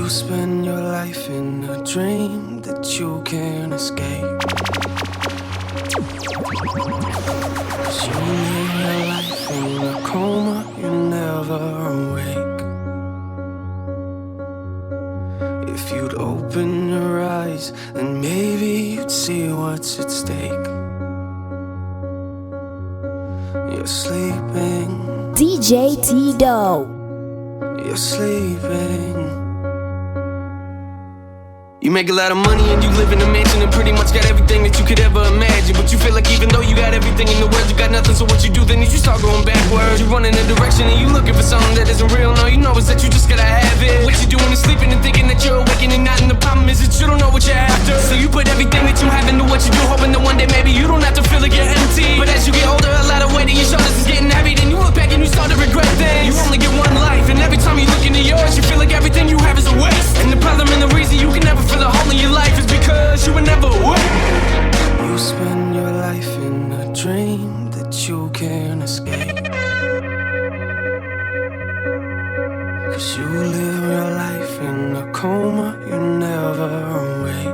You spend your life in a dream that you can't escape. 'Cause you live your life in a coma, you never awake. If you'd open your eyes, then maybe you'd see what's at stake. You're sleeping, DJ Teedo. You're sleeping. You make a lot of money and you live in a mansion and pretty much got everything that you could ever imagine. But you feel like even though you got everything in the world, you got nothing. So what you do then is you start going backwards. You run in a direction and you looking for something that isn't real. No, you know is that you just gotta have it. What you doing is sleeping and thinking that you're awakening not. And the problem is that you don't know what you're after. So you put everything that you have into what you do, hoping that one day maybe you don't have to feel like you're empty. But as you get older, a lot of weight on your shoulders is getting heavy. Then you look back and you start to regret things. You only get one life, and every time you look into yours, you feel like everything you have is a waste. And the problem and the reason you can never feel a hole in your life is because you were never awake. You spend your life in a dream that you can't escape. 'Cause you live your life in a coma, you never awake.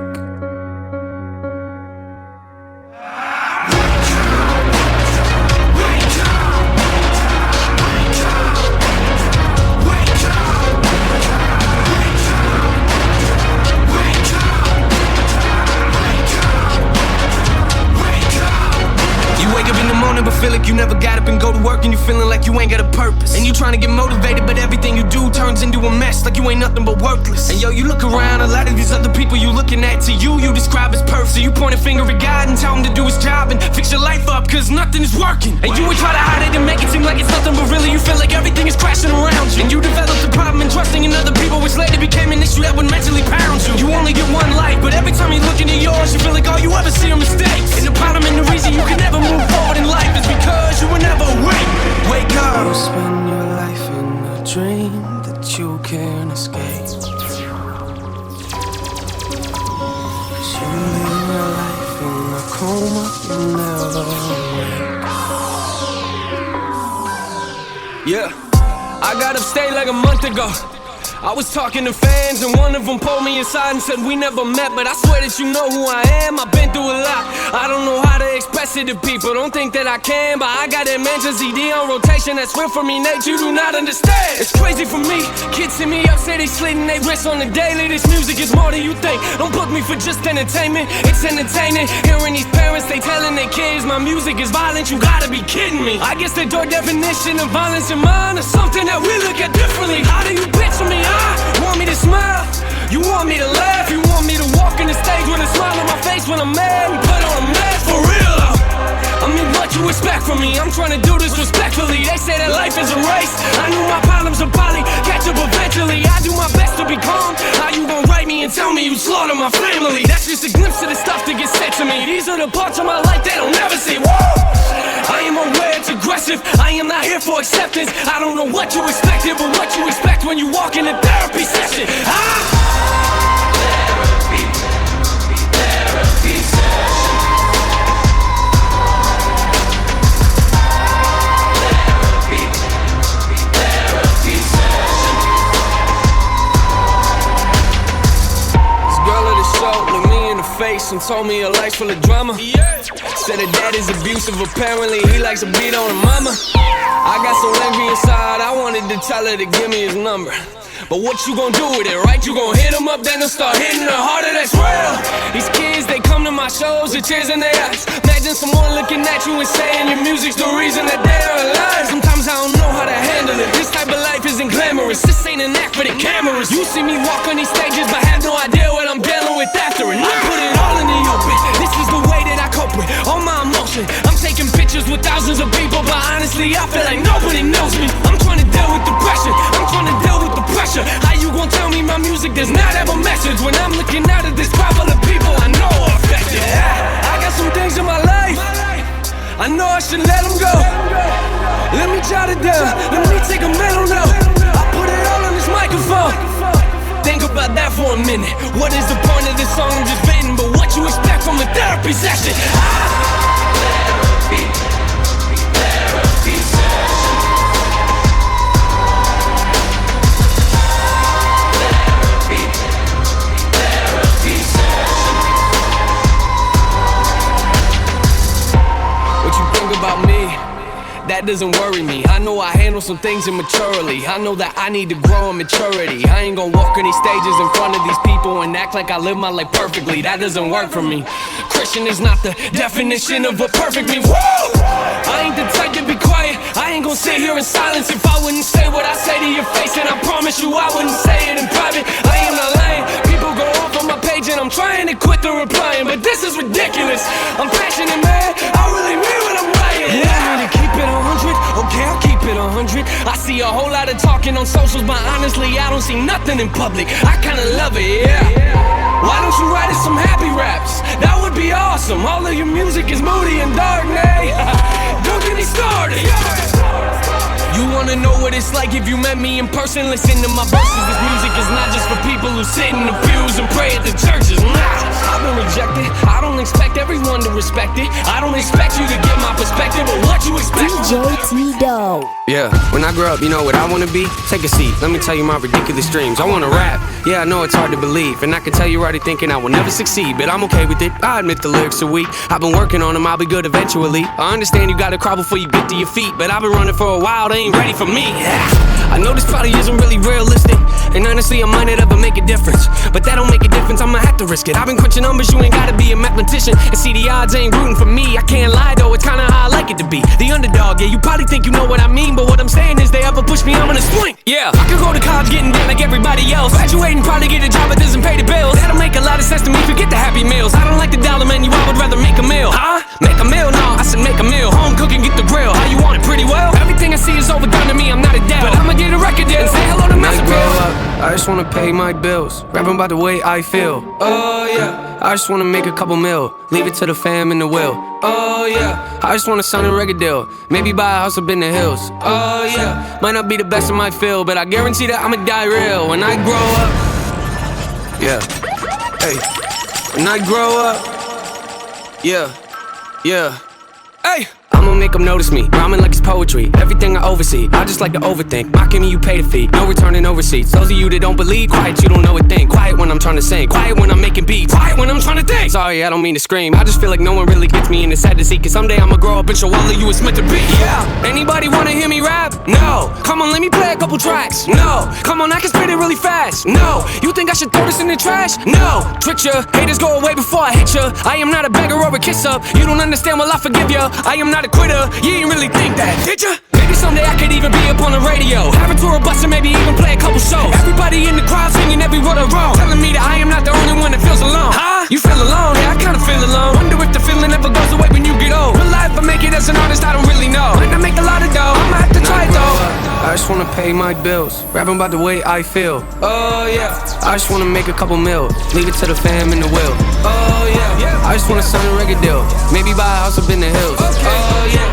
But feel like you never got up and go to work and you feeling like you ain't got a purpose. And you trying to get motivated, but everything you do turns into a mess, like you ain't nothing but worthless. And yo, you look around, a lot of these other people you looking at, to you describe as perfect. So you point a finger at God and tell him to do his job and fix your life up, cause nothing is working. And you would try to hide it and make it seem like it's nothing, but really you feel like everything is crashing around you. And you developed the problem in trusting in other people, which later became an issue that would mentally pound you. You only get one life, but every time you look into yours, you feel like all you ever see are mistakes. And the problem and the reason you can never move forward in life is because you were never awake. Wake up. You spend your life in a dream that you can't escape. 'Cause you live your life in a coma, you never awake. Yeah, I got upstate like a month ago. I was talking to fans and one of them pulled me aside and said we never met, but I swear that you know who I am. I've been through a lot, I don't know how to express it to people. Don't think that I can, but I got that mansion CD on rotation that's real for me, Nate, you do not understand. It's crazy for me, kids hit me up, say they slitting they wrists on the daily. This music is more than you think, don't book me for just entertainment. It's entertaining, hearing these parents, they telling their kids my music is violent, you gotta be kidding me. I guess the door definition of violence in mine is something that we look at differently. How do you picture me? Want me to smile, you want me to laugh, you want me to walk in the stage with a smile on my face when I'm mad, we put on a mask for real though. I mean, what you expect from me? I'm trying to do this respectfully. They say that life is a race, I knew my problems would probably catch up eventually. I do my best to be calm, how you gon' write me and tell me you slaughter my family? That's just a glimpse of the stuff that gets said to me. These are the parts of my life they don't never see. Woo! I am aware it's aggressive, I am not here for acceptance. I don't know what you expected, but what you expect when you walk in a therapy session. Therapy session. Therapy session. This girl at the show looked me in the face and told me her life's full of drama. Said her dad is abusive, apparently he likes to beat on her mama. I got so angry inside, I wanted to tell her to give me his number. But what you gon' do with it, right? You gon' hit them up, then they'll start hitting her harder, that's real. These kids, they come to my shows with tears in their eyes. Imagine someone looking at you and saying your music's the reason that they're alive. Sometimes I don't know how to handle it. This type of life isn't glamorous, this ain't an act for the cameras. You see me walk on these stages, but have no idea what I'm dealing with after. And I put it all in the open, this is the way that I cope with all my emotion. I'm taking pictures with thousands of people, but honestly I feel like nobody knows me. I'm trying to deal with the pressure, I'm trying to deal with the pressure. How you gon' tell me my music does not have a message when I'm looking out at this crowd full of people I know are affected? I got some things in my life I know I should let them go. Let me jot it down, let me take a mental note. I put it all on this microphone. Think about that for a minute. What is the point of this song I'm just venting? But what you expect from a therapy session? Therapy session. Therapy about me, that doesn't worry me. I know I handle some things immaturely. I know that I need to grow in maturity. I ain't gonna walk on these stages in front of these people and act like I live my life perfectly. That doesn't work for me. Christian is not the definition of what perfect means. Woo! I ain't the type to be quiet. I ain't gonna sit here in silence if I wouldn't say what I say to your face. And I promise you I wouldn't say it in private. I am not lying. People go off on my page and I'm trying to quit the replying, but this is ridiculous. I'm passionate, man. I really mean what I'm writing. You want me to keep it 100? Okay, I'll keep it 100. I see a whole lot of talking on socials, but honestly, I don't see nothing in public. I kinda love it, yeah. Why don't you write us some happy raps? That would be awesome. All of your music is moody and dark, nay. Don't get me started. You wanna know what it's like if you met me in person? Listen to my verses. This music is not just for people who sit in the pews and pray at the churches. Nah, I've been rejected. I don't expect everyone to respect it. I don't expect you to get my perspective, but what you expect? DJ Teedo. Yeah, when I grow up, you know what I wanna be? Take a seat, let me tell you my ridiculous dreams. I wanna rap, yeah, I know it's hard to believe. And I can tell you're already thinking I will never succeed, but I'm okay with it, I admit the lyrics are weak. I've been working on them, I'll be good eventually. I understand you gotta crawl before you get to your feet, but I've been running for a while, they ain't ready for me. I know this probably isn't really realistic, and honestly I might not ever make a difference, but that don't make a difference, I'ma have to risk it. I've been crunching numbers, you ain't gotta be a mathematician, and see the odds ain't rooting for me. I can't lie though, it's kinda how I like it to be the underdog, yeah, you probably think you know what I mean, but what I'm saying is they ever push me, I'm gonna swing. Yeah, I could go to college getting debt like everybody else, graduating, probably get a job that doesn't pay the bills. That'll make a lot of sense to me, forget the happy meals. I don't like the dollar menu, I would rather make a meal. Huh? Make a meal? No, I said make a meal. Home cooking, get the grill. How you want it? Pretty well. Everything I see is overdone to me, I'm not a dad, but I'ma get a record deal and say hello to Master Bill. When I grow up, I just wanna pay my bills, rapping about the way I feel. Oh yeah, I just wanna make a couple mil, leave it to the fam in the will. Oh yeah, I just wanna sign a record deal, maybe buy a house up in the hills. Oh yeah, might not be the best in my field, but I guarantee that I'ma die real when I grow up. Yeah, hey, when I grow up. Yeah, yeah, hey. I'ma make them notice me, rhyming like it's poetry. Everything I oversee, I just like to overthink. Mocking me, you pay the fee, no returning no receipts. Those of you that don't believe, quiet, you don't know a thing. Quiet when I'm trying to sing, quiet when I'm making beats, quiet when I'm trying to think. Sorry, I don't mean to scream, I just feel like no one really gets me and it's sad to see. Cause someday I'ma grow up and show all of you it's meant to be. Yeah, anybody wanna hear me rap? No, come on, let me play a couple tracks. No, come on, I can spit it really fast. No, you think I should throw this in the trash? No, trick ya, haters go away before I hit ya. I am not a beggar or a kiss up, you don't understand, well I forgive ya. I am not a quitter, you ain't really think that, did ya? Maybe someday I could even be up on the radio, have a tour bus and maybe even play a couple shows. Everybody in the crowd singing every word I wrote, telling me that I am not the only one that feels alone. Huh? You feel alone? Yeah, I kinda feel alone. Wonder if the feeling ever goes away when you get old. Will I ever make it as an artist? I don't really know. Might not make a lot of dough, I'ma have to try it though. I just wanna pay my bills, rapping about the way I feel. Oh yeah, I just wanna make a couple mil, leave it to the fam in the will. Oh yeah, I just wanna sign a record deal, maybe buy a house up in the hills. Okay. Oh yeah.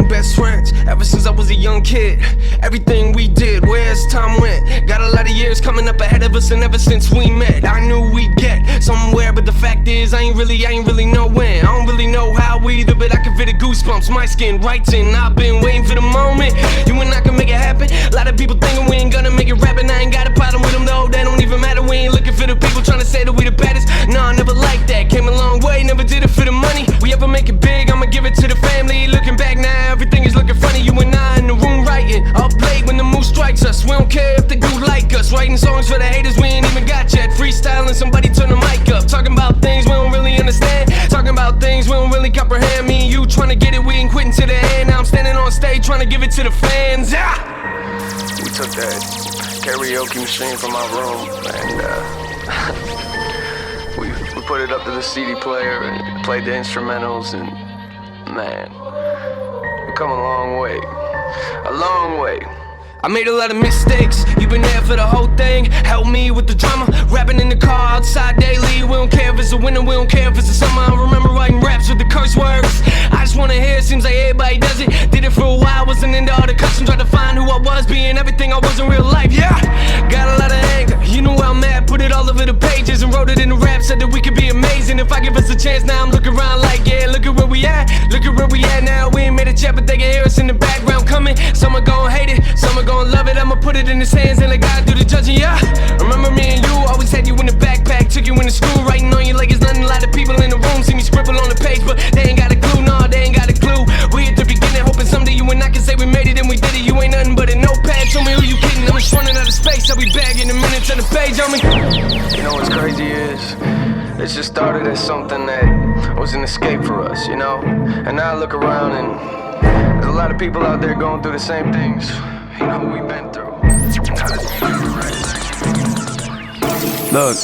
Best friends ever since I was a young kid. Everything we did, where's time went? Got a lot of years coming up ahead of us, and ever since we met, I knew we'd get somewhere. But the fact is, I ain't really know when. I don't really know how either, but I can feel the goosebumps, my skin right in. I've been waiting for the moment. You and I can make it happen. A lot of people thinking we ain't gonna make it rapping. I ain't got a problem with them though. That don't even matter. We ain't looking for the people trying to say that we the baddest. Nah, never like that. Came a long way, never did it for the money. We ever make it big, I'ma give it to the family. Looking back now, everything is looking funny. You and I in the room writing, up late when the mood strikes us. We don't care if they do like us. Writing songs for the haters we ain't even got yet. Freestyling, somebody turn the mic up. Talking about things we don't really understand. Talking about things we don't really comprehend. Me and you trying to get it, we ain't quitting to the end. Now I'm standing on stage trying to give it to the fans. We took that karaoke machine from my room and we put it up to the CD player and played the instrumentals, and man, we've come a long way. A long way. I made a lot of mistakes, you been there for the whole thing. Help me with the drama, rapping in the car outside daily. We don't care if it's a winter, we don't care if it's a summer. I remember writing raps with the curse words. I just wanna hear it, seems like everybody does it. Did it for a while, wasn't into all the customs. Tried to find who I was, being everything I was in real life, yeah. Got a lot of anger, you know where I'm at. Put it all over the pages and wrote it in the rap, said that we could be amazing. even if I give us a chance. Now I'm looking around like, yeah, look at where we at. Look at where we at now. We ain't made it yet, but they can hear us in the background coming. Some are gon' hate it, some are gon' love it. I'ma put it in his hands and let God do the judging, yeah. Remember me and you, always had you in the backpack. Took you into school, writing on you like it's nothing. A lot of people in the room see me scribble on the page, but they ain't got a clue, nah, they ain't got a clue. We at the beginning, hoping someday you and I can say we made it and we did it. You ain't nothing but a notepad, tell me who you kidding. I'm just running out of space, I'll be back in a minute to the page on me. You know what's crazy is, it just started as something that was an escape for us, you know? And now I look around and there's a lot of people out there going through the same things. You know what we've been through. Look,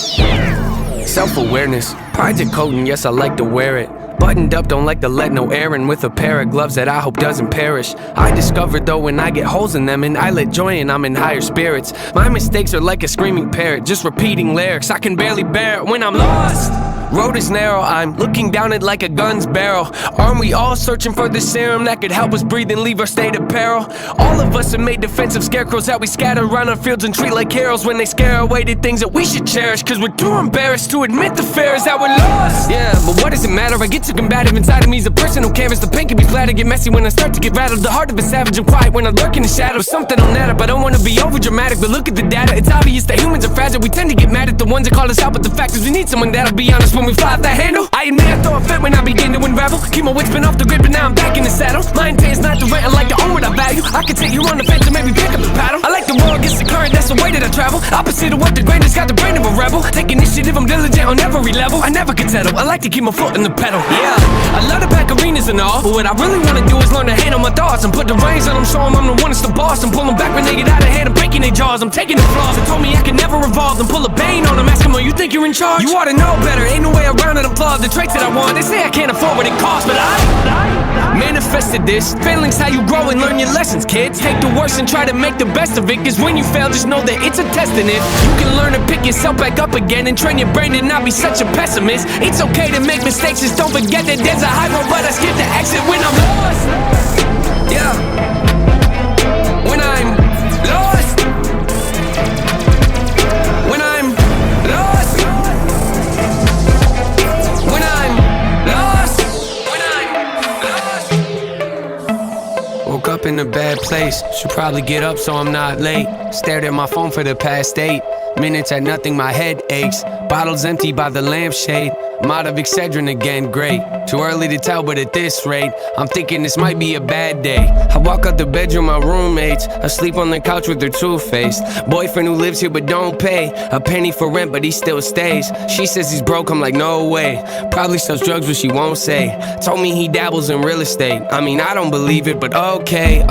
self-awareness, pride's a coat and yes I like to wear it. Buttoned up, don't like to let no air in, with a pair of gloves that I hope doesn't perish. I discovered though when I get holes in them and I let joy in, I'm in higher spirits. My mistakes are like a screaming parrot, just repeating lyrics. I can barely bear it when I'm lost. Road is narrow, I'm looking down it like a gun's barrel. Aren't we all searching for the serum that could help us breathe and leave our state of peril? All of us have made defensive scarecrows that we scatter around our fields and treat like heroes when they scare away the things that we should cherish. Cause we're too embarrassed to admit the fear is that we're lost. Yeah, but what does it matter? I get too combative inside of me is a person who canvas. The pain can be flat, I get messy when I start to get rattled. The heart of a savage and quiet when I lurk in the shadows. Something on that up, I don't wanna be over dramatic, but look at the data. It's obvious that humans are fragile. We tend to get mad at the ones that call us out, but the fact is we need someone that'll be honest when we fly off the handle. I admit I throw a fit when I begin to unravel. Keep my wits been off the grid, but now I'm back in the saddle. My intent is not to rant, I like to own what I value. I can take you on the fence and maybe pick up the paddle. I like the roll against the current, that's the way that I travel. Opposite of what the grain has got the brain of a rebel. Take initiative, I'm diligent on every level. I never can settle, I like to keep my foot in the pedal. Yeah, I love to pack arenas and all, but what I really wanna do is learn to handle my thoughts and put the reins on them, show them I'm the one that's the boss. I'm pulling back when they get out of hand, I'm breaking their jaws. I'm taking the flaws, they told me I could never revolve. Then pull a bane on them, ask them, oh, you think you're in charge? You ought to know better, ain't no way around it, I'm flawed. The traits that I want, they say I can't afford what it costs, but I manifested this. Failing's how you grow and learn your lessons, kids. Take the worst and try to make the best of it, cause when you fail, just know that it's a test in it. You can learn to pick yourself back up again and train your brain to not be such a pessimist. It's okay to make mistakes, just don't forget that there's a high road, but I skip the exit when I'm lost. Yeah, when I'm lost. When I'm lost. When I'm lost. When I'm lost. Woke up in a bad place, should probably get up so I'm not late. Stared at my phone for the past 8 minutes at nothing, my head aches. Bottles empty by the lampshade. I'm out of Excedrin again, great. Too early to tell, but at this rate, I'm thinking this might be a bad day. I walk out the bedroom, my roommates asleep on the couch with their two-faced boyfriend who lives here but don't pay a penny for rent, but he still stays. She says he's broke, I'm like, no way. Probably sells drugs, but she won't say. Told me he dabbles in real estate. I mean, I don't believe it, but okay.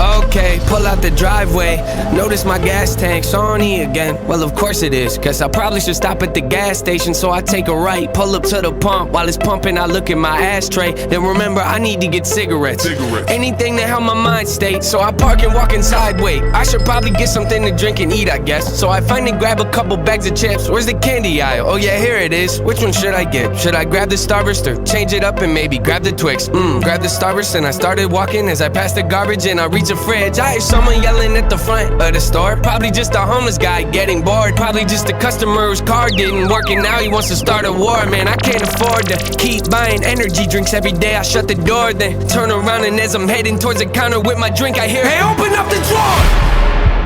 Pull out the driveway, notice my gas tank's on E again. Well, of course it is, cause I probably should stop at the gas station. So I take a right, pull up to the pump. While it's pumping, I look at my ashtray. Then remember, I need to get cigarettes. Anything to help my mind state. So I park and walk inside, wait. I should probably get something to drink and eat, I guess. So I finally grab a couple bags of chips. Where's the candy aisle? Oh yeah, here it is. Which one should I get? Should I grab the Starburst or change it up and maybe grab the Twix? Grab the Starburst and I started walking. As I passed the garbage and I reach a fridge, I hear someone yelling at the front of the store. Probably just a homeless guy getting bored. Probably just a customer whose car didn't work and now he wants to start a war. Man, I can't afford to keep buying energy drinks every day. I shut the door, then turn around, and as I'm heading towards the counter with my drink, I hear, hey, open up the drawer!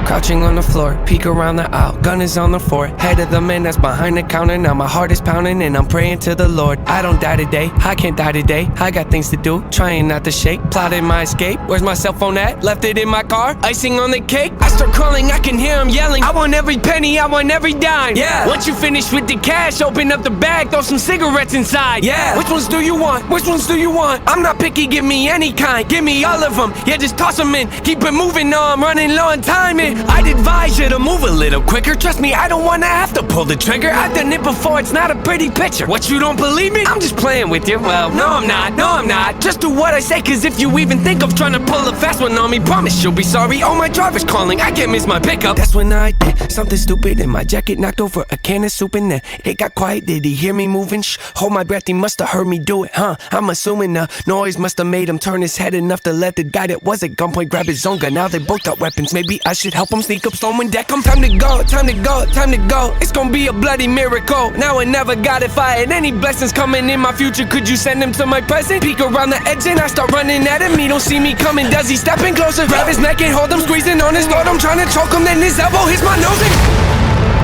Crouching on the floor, peek around the aisle, gun is on the floor. Head of the man that's behind the counter, now my heart is pounding and I'm praying to the Lord. I don't die today, I can't die today, I got things to do, trying not to shake, plotting my escape. Where's my cell phone at? Left it in my car, icing on the cake. I start calling, I can hear him yelling, I want every penny, I want every dime. Yeah, once you finish with the cash, open up the bag, throw some cigarettes inside. Yeah, which ones do you want? Which ones do you want? I'm not picky, give me any kind, give me all of them. Yeah, just toss them in, keep it moving, no, I'm running low on timing. I'd advise you to move a little quicker. Trust me, I don't wanna have to pull the trigger. I've done it before, it's not a pretty picture. What, you don't believe me? I'm just playing with you. Well, no I'm not. Just do what I say, cause if you even think of trying to pull a fast one on me, promise you'll be sorry. Oh, my driver's calling, I can't miss my pickup. That's when I did something stupid and my jacket knocked over a can of soup in there. It got quiet, did he hear me moving? Shh, hold my breath, he must've heard me do it, huh? I'm assuming the noise must've made him turn his head enough to let the guy that was at gunpoint grab his own gun. Now they both got weapons, maybe I should help help them sneak up, slowing deck. I'm time to go, time to go, time to go. It's gonna be a bloody miracle. Now I never got it fired. Any blessings coming in my future, could you send them to my present? Peek around the edge and I start running at him. He don't see me coming, does he? Stepping closer, grab his neck and hold him, squeezing on his throat. I'm trying to choke him, then his elbow hits my nose and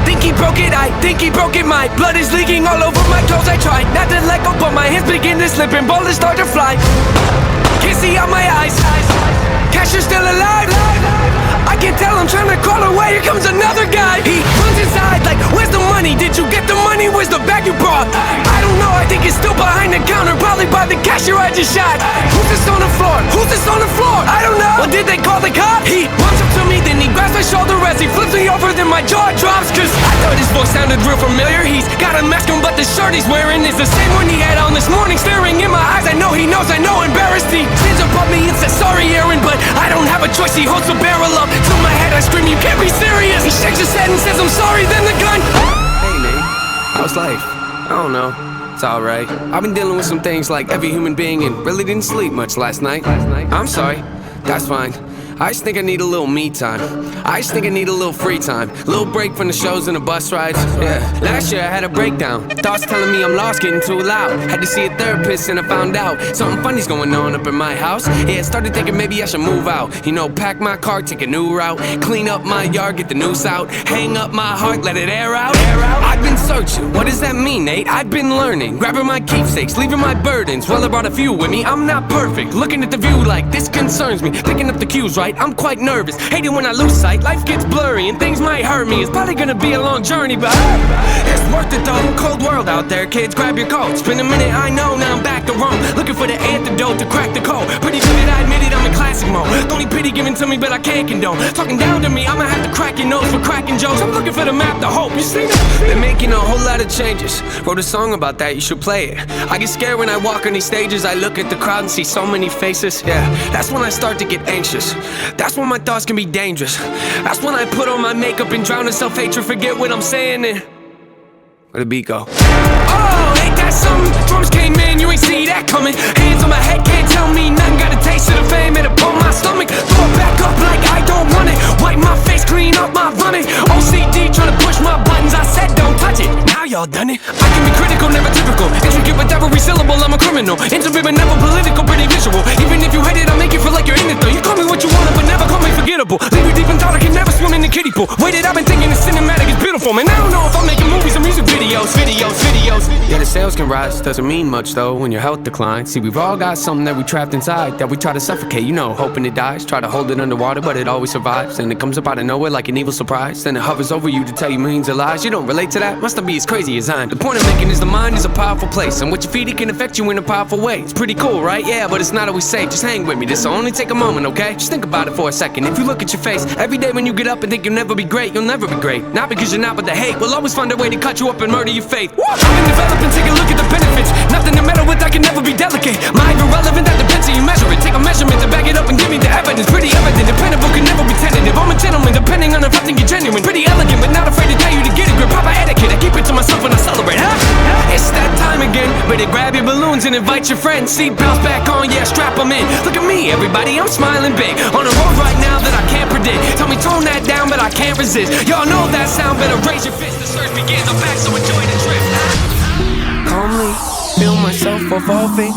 think he broke it, I think he broke it. My blood is leaking all over my clothes. I tried not to let go, but my hands begin to slip and bullets start to fly. Can't see out my eyes. Cashier's still alive. I can tell I'm trying to crawl away. Here comes another guy. He runs inside like, where's the money? Did you get the money? Where's the bag you brought? I don't know, I think it's still behind the counter. Probably by the cashier I just shot. Who's this on the floor? Who's this on the floor? I don't know. Or did they call the cops? He runs up to me, then he grabs my shoulder as he flips me over. Then my jaw drops, cause I thought his voice sounded real familiar. He's got a mask on, but the shirt he's wearing is the same one he had on this morning. Staring in my eyes, I know he knows, I know, embarrassed. He stands above me and says, sorry Aaron, but I don't have a choice. He holds the barrel up to my head, I scream, you can't be serious. He shakes his head and says, I'm sorry, then the gun. Hey Nate, how's life? I don't know, it's alright. I've been dealing with some things like every human being and really didn't sleep much last night. I'm sorry, that's fine. I just think I need a little me time. I just think I need a little free time. A little break from the shows and the bus rides. Yeah, last year I had a breakdown. Thoughts telling me I'm lost, getting too loud. Had to see a therapist and I found out something funny's going on up in my house. Yeah, started thinking maybe I should move out. You know, pack my car, take a new route. Clean up my yard, get the noose out. Hang up my heart, let it air out. I've been searching, what does that mean, Nate? I've been learning, grabbing my keepsakes, leaving my burdens. Well, I brought a few with me, I'm not perfect. Looking at the view like this concerns me. Picking up the cues, right? I'm quite nervous, hate it when I lose sight. Life gets blurry and things might hurt me. It's probably gonna be a long journey, but it's worth it though. Cold world out there, kids, grab your coat. It's been a minute, I know, now I'm back to Rome. Looking for the antidote to crack the code. Pretty vivid, I admit it, I'm in classic mode. The only pity given to me, but I can't condone. Talking down to me, I'ma have to crack your nose for cracking jokes. I'm looking for the map, the hope, you see that? They're making a whole lot of changes. Wrote a song about that, you should play it. I get scared when I walk on these stages. I look at the crowd and see so many faces. Yeah, that's when I start to get anxious. That's when my thoughts can be dangerous. That's when I put on my makeup and drown in self-hatred. Forget what I'm saying and where'd the beat go? Oh, ain't that something? Drums came in, you ain't see that coming. Hands on my head, can't tell me nothing. Got a taste of the fame, it upon my stomach. Throw it back up like I don't want it. Wipe my face, clean up my vomit. OCD trying to push my buttons. I said don't touch it, now y'all done it. I can be critical, never typical. Intricate with every syllable, I'm a criminal. Intimate but never political, pretty visual. Even if you hate it, I'll make you feel like you're in it though. You call me what you want, but never call me forgettable. Leave you deep in thought, I can never swim in the kiddie pool. Waited, I've been thinking the cinematic is beautiful. Man, I don't know if I'm making movies or music videos. Yeah, the sales can rise, doesn't mean much though when your health declines. See, we've all got something that we trapped inside that we try to suffocate, you know, hoping it dies. Try to hold it underwater, but it always survives. And it comes up out of nowhere like an evil surprise. Then it hovers over you to tell you millions of lies. You don't relate to that? Must not be as crazy as I'm. The point I'm making is the mind is a powerful place, and what you feed it can affect you in a powerful way. It's pretty cool, right? Yeah, but it's not always safe. Just hang with me, this'll only take a moment, okay? Just think about it for a second. If you look at your face every day when you get up and think you'll never be great, you'll never be great. Not because you're not, but the hate will always find a way to cut you up and murder your faith. I've been developing, take a look at the benefits. Nothing to meddle with, I can never be delicate. Mind irrelevant, that depends how you measure it. Take a measurement to back it up and give me the evidence. Pretty evident, dependable, can never be tentative. I'm a gentleman, depending on if I think you're genuine. Pretty elegant, but not afraid to tell you to get a grip. Proper etiquette, I keep it to myself when I celebrate, huh? It's that time again, better grab your balloons and invite your friends. Seatbelts back on, yeah, strap them in. Look at me, everybody, I'm smiling big. On a road right now that I can't predict. Tell me tone that down, but I can't resist. Y'all know that sound, better raise your fist. The surge begins, I'm back, so enjoy the trip. Calmly, feel myself evolving.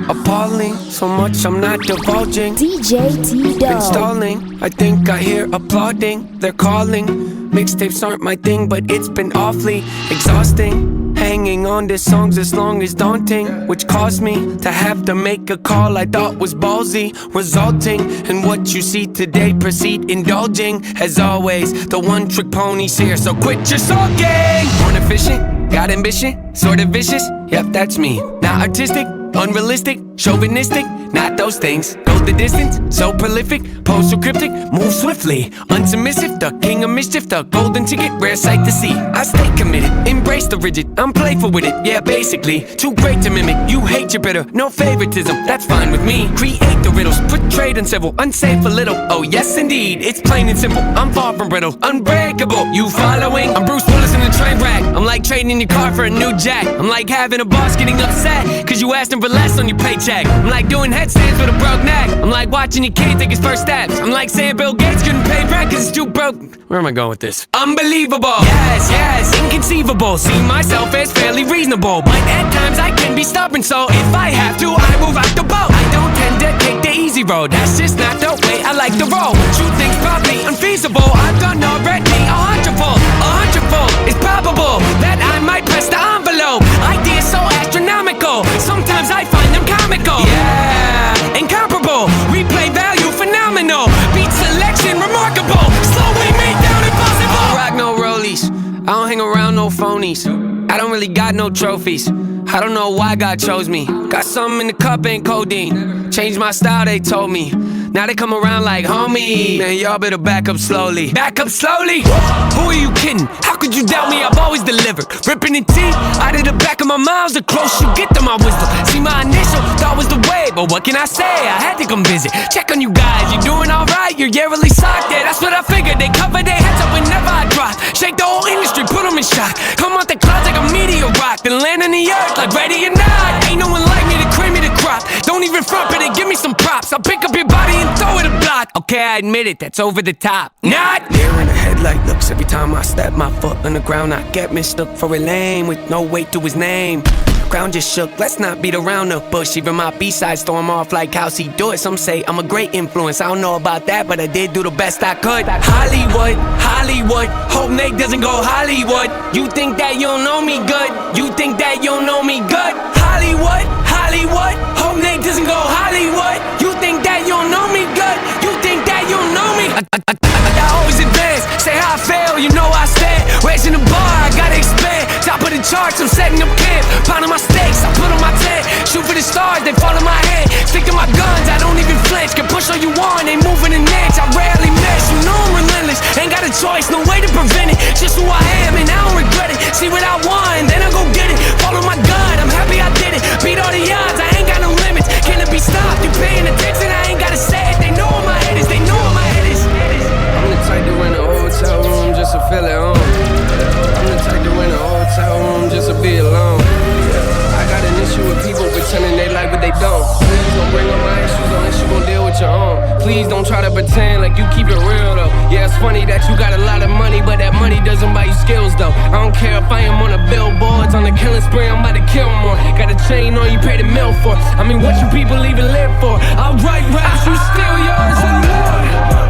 Appalling, so much I'm not divulging. DJ Teedo. Installing, I think I hear applauding. They're calling. Mixtapes aren't my thing, but it's been awfully exhausting. Hanging on to songs as long as daunting, which caused me to have to make a call I thought was ballsy, resulting in what you see today. Proceed indulging, as always, the one-trick pony's here, so quit your sulking. Born efficient, got ambition, sort of vicious. Yep, that's me. Not artistic, unrealistic, chauvinistic, not those things. Go the distance, so prolific, pose so cryptic, move swiftly, unsubmissive, the king of mischief, the golden ticket, rare sight to see. I stay committed, embrace the rigid, I'm playful with it, yeah, basically. Too great to mimic, you hate your bitter, no favoritism, that's fine with me. Create the riddles, put trade in civil, unsafe a little, oh yes indeed, it's plain and simple, I'm far from brittle, unbreakable, you following? I'm Bruce Willis in a train wreck, I'm like trading your car for a new jack, I'm like having a boss getting upset, cause you asked him for less on your paycheck, I'm like doing headstands with a broke neck, I'm like watching your kid take his first steps. I'm like saying Bill Gates couldn't pay rent cause it's too broke. Where am I going with this? Unbelievable. Yes, inconceivable. See myself as fairly reasonable, but at times I can be stubborn, so if I have to, I will rock the boat. I don't tend to take the easy road, that's just not the way I like to roll. What you think's probably unfeasible, I've done already a hundredfold. A hundredfold, it's probable that I might press the envelope. Ideas so astronomical, sometimes I find them comical. Yeah, incomparable, replay value phenomenal. Beat selection remarkable, slowing me down impossible. I don't rock no rollies, I don't hang around no phonies. I don't really got no trophies, I don't know why God chose me. Got something in the cup, ain't codeine. Changed my style, they told me. Now they come around like homie. Man, y'all better back up slowly. Back up slowly? Who are you kidding? How could you doubt me? I've always delivered. Ripping the teeth out of the back of my mouth. The closer you get to my wisdom. See, my initial thought was the way, but what can I say? I had to come visit. Check on you guys, you doing alright? You're yearly socked, yeah, that's what I figured. They cover their heads up whenever I drop. Shake the whole industry, put them in shock. Come out the clouds like a meteor rock, then land on the earth like ready or not. Ain't no one like me to cream me the crop. Don't even front, but they give me some props. I'll pick up your body and throw it a block. Okay, I admit it, that's over the top. Not there in the headlight looks. Every time I step my foot on the ground, I get mistook for a lame with no weight to his name. Ground just shook, let's not beat around the bush. Even my B-sides storm off like how's he do it. Some say I'm a great influence, I don't know about that, but I did do the best I could. Hollywood, Hollywood, hope Nate doesn't go Hollywood. You think that you don't know me good, you think that you don't know me good. Hollywood, Hollywood, hope Nate doesn't go Hollywood. You think that you don't know me good, you think that you don't know me. I always advance, say how I fail, you know I stand. Raising the bar, I gotta expand. Top of the charts, I'm setting up camp. Pounding my stakes, I put on my tent. Shoot for the stars, they fall in my hand. Stick to my guns, I don't even flinch. Can push all you want, ain't moving an inch. I rarely miss, you know I'm relentless. Ain't got a choice, no way to prevent it. Just who I am and I don't regret it. See what I want, then I go get it. Follow my gut, I'm happy I did it. Beat all the odds, I ain't got no limits. Can it be stopped? You paying attention, I ain't gotta say it. They know where my head is, they know where my head is. I'm the type to rent a hotel room just to feel at home. I'm the type to rent a hotel room just to be alone. I got an issue with people pretending they like what they don't. Please don't bring up my issues unless you gon' deal with your own. Please don't try to pretend like you keep it real though. Yeah, it's funny that you got a lot of money, but that money doesn't buy you skills though. I don't care if I am on the billboards, on the killing spree, I'm about to kill more. Got a chain on you pay the mill for. I mean, what you people even live for? I'll write raps, you steal yours and more.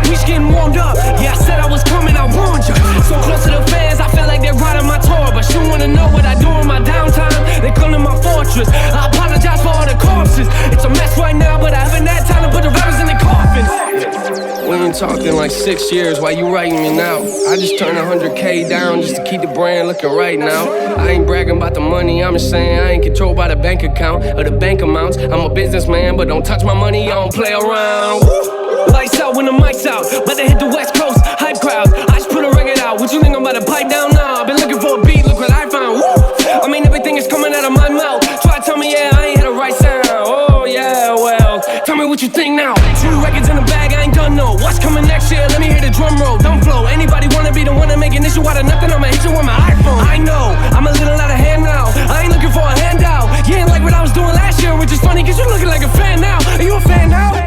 We just getting warmed up. Yeah, I said I was coming, I warned you. So close to the fans, I feel like they're riding my tour. But you wanna know what I do in my downtime? They come to my fortress. I apologize for all the corpses. It's a mess right now, but I haven't had time to put the rappers in the coffins. We ain't talking like 6 years, why you writing me now? I just turned 100K down just to keep the brand looking right now. I ain't bragging about the money, I'm just saying I ain't controlled by the bank account or the bank amounts. I'm a businessman, but don't touch my money, I don't play around. Lights out when the mic's out, about to hit the West Coast, hype crowd. I just put a record out, what you think I'm about to pipe down now? I've been looking for a beat, look what I found. Woo! I mean everything is coming out of my mouth. Try to tell me yeah, I ain't hit the right sound. Oh yeah, well, tell me what you think now. 2 records in the bag, I ain't done no. What's coming next year? Let me hear the drum roll. Don't flow. Anybody wanna be the one to make an issue out of nothing? I'ma hit you with my iPhone. I know, I'm a little out of hand now. I ain't looking for a handout. You ain't like what I was doing last year, which is funny cause you looking like a fan now. Are you a fan now?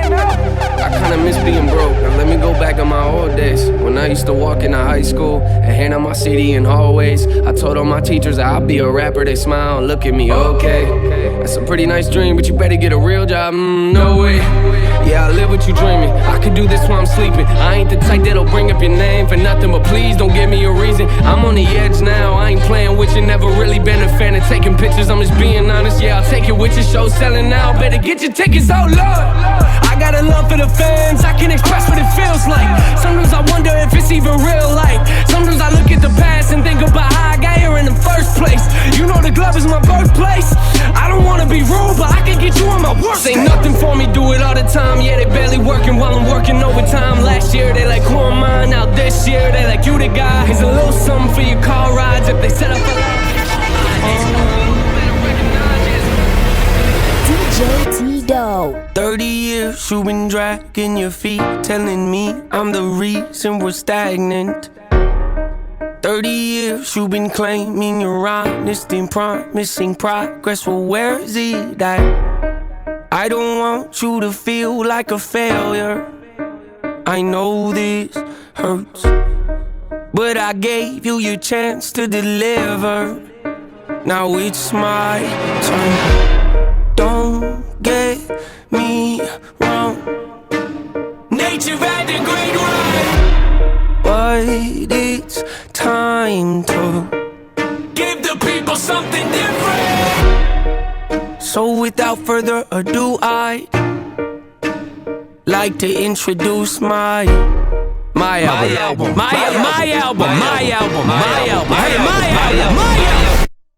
I kinda miss being broke. Now let me go back in my old days when I used to walk into high school and hand out my CD in hallways. I told all my teachers that I'll be a rapper. They smile and look at me, okay. That's a pretty nice dream, but you better get a real job. No way. Yeah, I live what you dreaming. I could do this while I'm sleeping. I ain't the type that'll bring up your name for nothing, but please don't give me a reason. I'm on the edge now, I ain't playing with you. Never really been a fan of taking pictures, I'm just being honest. Yeah, I'll take it with your show selling now. Better get your tickets, oh Lord. I got a love for the fans, I can express what it feels like. Sometimes I wonder if it's even real life. Sometimes I look at the past and think about how I got here in the first place. You know the glove is my birthplace. I don't wanna be rude, but I can get you on my worst. Ain't nothing for me, do it all the time. Yeah, they barely working while I'm working overtime. Last year they like, who am I? Now this year they like, you the guy. Here's a little something for your car rides if they set up a DJ Teedo. 30 years you been dragging your feet, telling me I'm the reason we're stagnant. 30 years you been claiming you're honest and promising progress. Well, where is it at? I don't want you to feel like a failure. I know this hurts, but I gave you your chance to deliver. Now it's my turn. Don't get me wrong. Nature had a great run, but it's time to give the people something different. So without further ado, I'd like to introduce my album.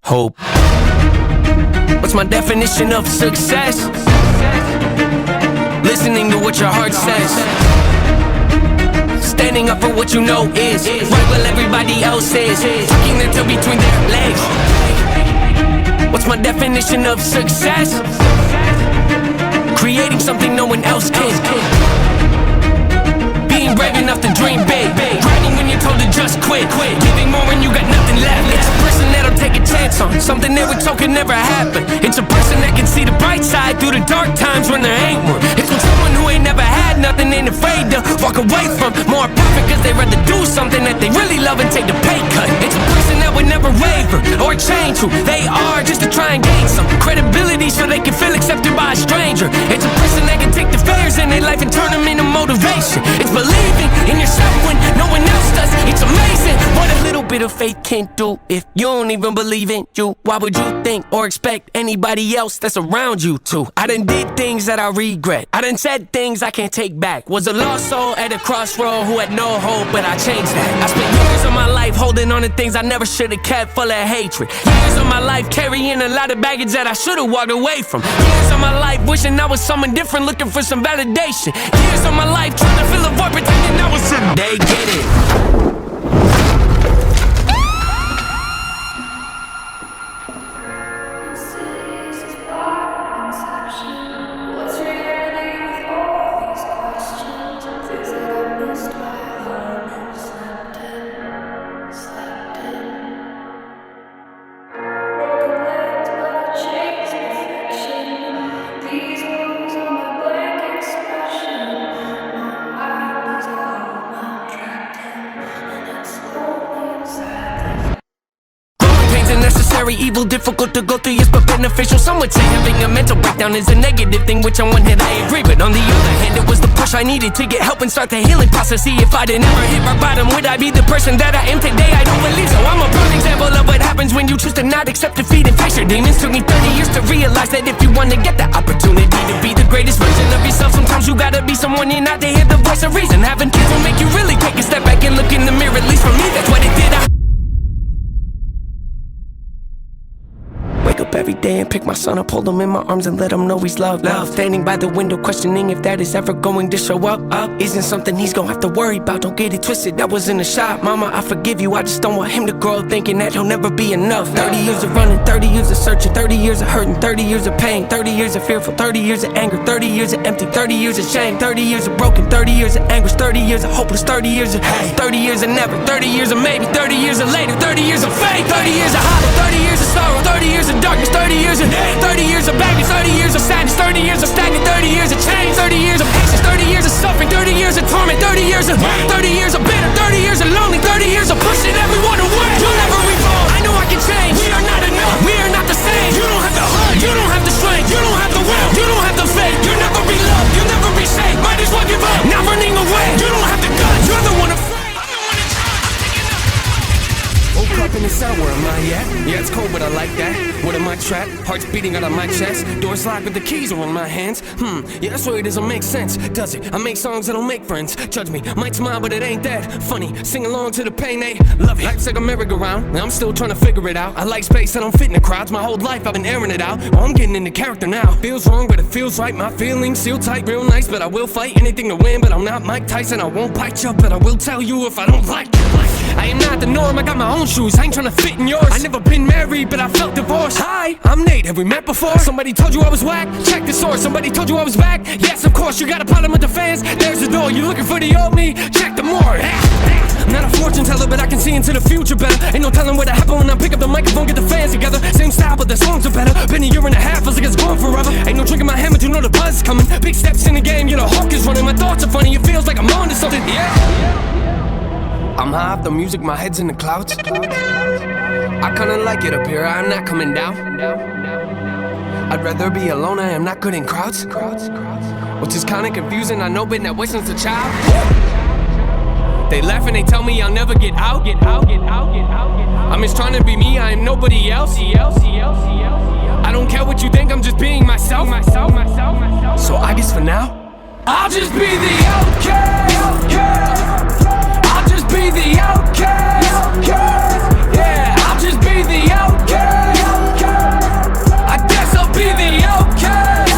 Hope. What's my definition of success? Listening to what your heart says. Standing up for what you know is right while everybody else is tucking their tail between their legs. What's my definition of success? Creating something no one else can. Being brave enough to dream big. Grinding when you're told to just quit. Giving more when you got nothing left. It's a person that'll take a chance on something they were told could never happen. It's a person that can see the bright side through the dark times when there ain't one. It's when someone who ain't never had nothing ain't afraid to walk away from more perfect, cause they'd rather do something that they really love and take the pay cut. It's a person that would never waver or change who they are just to try and gain some credibility so they can feel accepted by a stranger. It's a person that can take the failures in their life and turn them into motivation. It's believing in yourself when no one else does. It's amazing what a little bit of faith can do. If you don't even believe in you, why would you think or expect anybody else that's around you to? I done did things that I regret. I done said things I can't take back. Was a lost soul at a crossroad who had no hope, but I changed that. I spent years of my life holding on to things I never should have kept, full of hatred. Years of my life carrying a lot of baggage that I should have walked away from. Years of my life wishing I was someone different, looking for some validation. Years of my life trying to fill a void, pretending I was something. They get it. Evil, difficult to go through, yes, but beneficial. Some would say having a mental breakdown is a negative thing, which on one hand I agree, but on the other hand it was the push I needed to get help and start the healing process. See, if I'd never hit my bottom, would I be the person that I am today? I don't believe so. I'm a prime example of what happens when you choose to not accept defeat and face your demons. Took me 30 years to realize that if you want to get the opportunity to be the greatest version of yourself, sometimes you gotta be someone you're not to hear the voice of reason. Having kids will make you really take a step back and look in the mirror. At least for me, that's what it did. Wake up every day and pick my son up, hold him in my arms and let him know he's loved. Standing by the window questioning if that is ever going to show up. Isn't something he's gonna have to worry about, don't get it twisted, that was in the shop. Mama, I forgive you, I just don't want him to grow up thinking that he'll never be enough. 30 years of running, 30 years of searching, 30 years of hurting, 30 years of pain, 30 years of fearful, 30 years of anger, 30 years of empty, 30 years of shame, 30 years of broken, 30 years of anguish, 30 years of hopeless, 30 years of hate, 30 years of never, 30 years of maybe, 30 years of later, 30 years of faith, 30 years of hollow, 30 years of sorrow, 30 years of darkness, 30 years of 30 years of baggage, 30 years of sadness, 30 years of stagnant, 30 years of change, 30 years of patience, 30 years of suffering, 30 years of torment, 30 years of 30 years of bitter, 30 years of lonely, 30 years of pushing everyone away. You'll never revolve, I know I can change. We are not enough, we are not the same. You don't have the heart, you don't have the strength, you don't have the will, you don't have the faith. You'll never be loved, you'll never be safe. Might as well give up, not running away. You don't have the guts, you're the one afraid. Woke up in the cell, where am I at? Yeah, it's cold, but I like that. What am I trapped? Heart's beating out of my chest. Doors locked, but the keys are in my hands. Yeah, that's where it doesn't make sense, does it? I make songs that don't make friends. Judge me, might smile, but it ain't that funny. Sing along to the pain, they love it. Life's like a merry-go-round, and I'm still trying to figure it out. I like space, I don't fit in the crowds. My whole life I've been airing it out. Oh, I'm getting into character now. Feels wrong, but it feels right. My feelings seal tight, real nice, but I will fight anything to win. But I'm not Mike Tyson, I won't bite you, but I will tell you if I don't like it. I am not the norm, I got my own shoes, I ain't tryna fit in yours. I never been married, but I felt divorced. Hi, I'm Nate, have we met before? Somebody told you I was whack? Check the source, somebody told you I was back? Yes, of course, you got a problem with the fans? There's the door, you looking for the old me? Check the more. I'm not a fortune teller, but I can see into the future better. Ain't no telling what'll happen when I pick up the microphone, get the fans together. Same style, but the songs are better. Been a year and a half, feels like it's going on forever. Ain't no trick in my hand, but you know the buzz is coming. Big steps in the game, you know Hawk is running. My thoughts are funny, it feels like I'm on to something. Yeah. I'm high off the music, my head's in the clouds. I kinda like it up here, I'm not coming down. I'd rather be alone, I am not good in crowds. Which is kinda confusing, I know, been that way since a child. They laugh and they tell me I'll never get out. I'm just trying to be me, I am nobody else. I don't care what you think, I'm just being myself. So I guess for now, I'll just be the outcast. I'll just be the outcast. Yeah, I'll just be the outcast. I guess I'll be the outcast.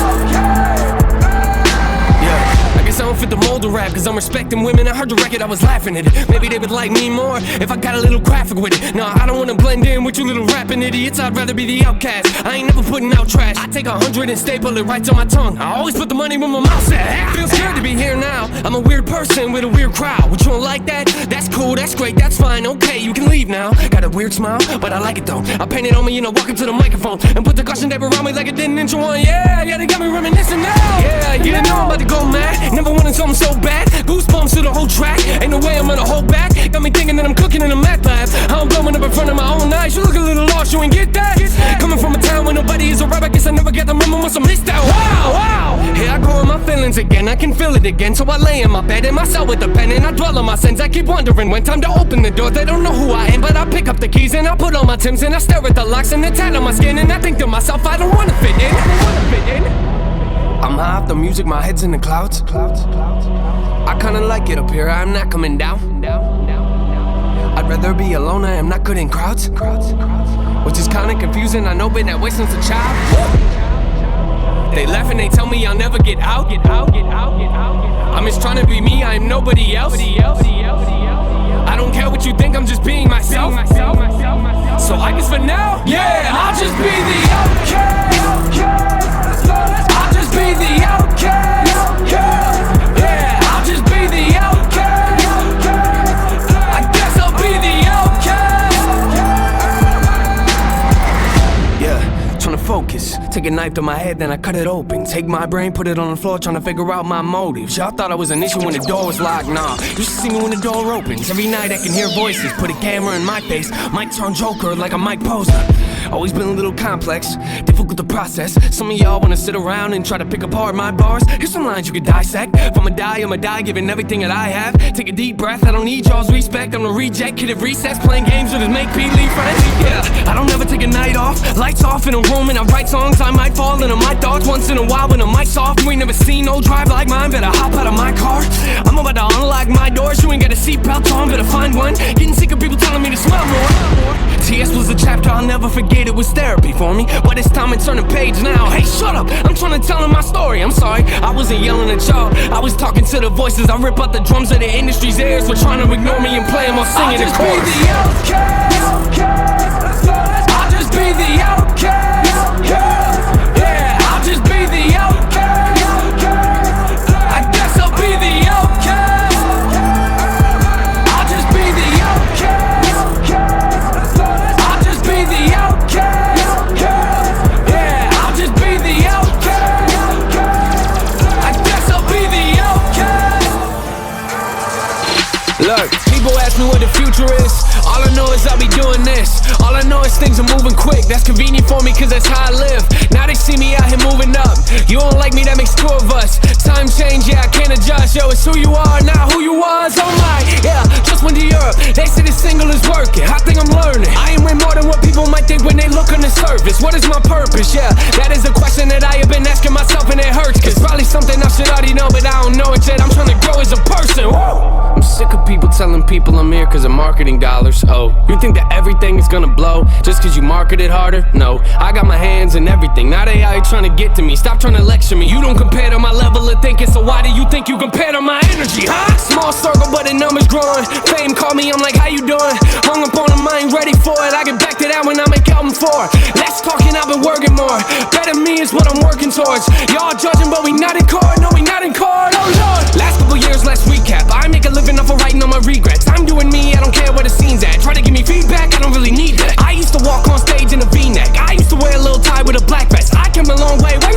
Yeah, I guess I don't fit the mold of rap, cause I'm respecting women. I heard the record, I was laughing at it. Maybe they would like me more if I got a little graphic with it. Nah, I don't wanna blend in with you little rapping idiots. I'd rather be the outcast. I ain't never putting out trash. I take 100 and staple it right to my tongue. I always put the money where my mouth's at. Feels good to be here now. I'm a weird person with a weird crowd. What, you don't like that? That's cool, that's great, that's fine. Okay, you can leave now. Got a weird smile, but I like it though. I paint it on me, you know, walk up to the microphone and put the caution tape around me like it didn't intro on. Yeah, they got me reminiscing now. Yeah, you didn't know I'm about to go mad. Never wanted something so bad. Goosebumps to the whole track. Ain't no way I'm gonna hold back. Got me thinking that I'm cooking in a math class. I'm blowing up in front of my own eyes. You look a little lost, you ain't get that. Coming from a town where nobody is a rap, I guess I never got the memo once I missed out. Wow. Here I go in my feelings again, I can feel it again. So I lay in my bed in my cell with a pen and I dwell on my sins. I keep wondering when time to open the door. They don't know who I am, but I pick up the keys and I put on my Timbs and I stare at the locks and the tan on my skin and I think to myself, I don't wanna fit in. I'm high off the music, my head's in the clouds. I kinda like it up here, I'm not coming down. I'd rather be alone, I am not good in crowds. Which is kinda confusing, I know, been that way since a child. They laugh and they tell me I'll never get out. I'm just trying to be me, I am nobody else. I don't care what you think, I'm just being myself. So I guess for now, yeah, I'll just be the outcast. I'll just be the outcast. Yeah, I'll just be the outcast. I guess I'll be the outcast. Yeah, trying to focus. Take a knife to my head, then I cut it open. Take my brain, put it on the floor, trying to figure out my motives. Y'all thought I was an issue when the door was locked, nah. You should see me when the door opens. Every night I can hear voices, put a camera in my face. Might turn Joker like a Mike Posner. Always been a little complex, difficult to process. Some of y'all wanna sit around and try to pick apart my bars. Here's some lines you could dissect. If I'ma die, giving everything that I have. Take a deep breath, I don't need y'all's respect. I'm a reject, kid at recess, playing games with his make-believe friends. Yeah, I don't ever take a night off. Lights off in a room and I write songs. I might fall into my thoughts once in a while when the mic's off. You ain't never seen no drive like mine, better hop out of my car. I'm about to unlock my doors, you ain't got a seatbelt on, better find one. Getting sick of people telling me to smell more. TS was a chapter I'll never forget, it was therapy for me. But it's time to turn the page now. Hey, shut up, I'm trying to tell them my story. I'm sorry, I wasn't yelling at y'all. I was talking to the voices, I rip out the drums of the industry's ears. For trying to ignore me and play them while singing the chorus. I'll just be the outcast. I'll just be the outcast. Yeah, I'll just be the outcast. I guess I'll be the outcast. I'll just be the outcast. I'll just be the outcast. Yeah, I'll just be the outcast. I guess I'll be the outcast. Look, people ask me what the future is. All I know is I'll be doing this. All I know is things are moving quick. That's convenient for me cause that's how I live. Now they see me out here moving up. You don't like me, that makes two of us. Time change, yeah, I can't adjust. Yo, it's who you are, not who you was. Oh my, yeah, just went to Europe. They say this single is working. I think I'm learning. I am way more than what people might think when they look on the surface. What is my purpose? Yeah, that is a question that I have been asking myself and it hurts. Cause probably something I should already know, but I don't know it yet. I'm trying to grow as a person. Whoa. I'm sick of people telling people I'm here cause of marketing dollars. Oh, you think that everything is gonna blow just cause you market it harder? No, I got my hands in everything. Now they out here trying to get to me. Stop trying to lecture me. You don't compare to my level of thinking, so why do you think you compare to my energy, huh? Small circle, but the numbers growing. Fame call me, I'm like, how you doing? Hung up on the mind, ready for it. I get back to that when I make album 4. Less talking, I've been working more. Better me is what I'm working towards. Y'all judging, but we not in court. No, we not in court. Oh Lord. Last couple years, let's recap. I make a living off of writing on my regrets. I'm doing me, I don't care where the scene's at. Try to give me feedback, I don't really need that. I used to walk on stage in a V-neck. I used to wear a little tie with a black vest. I came a long way. Why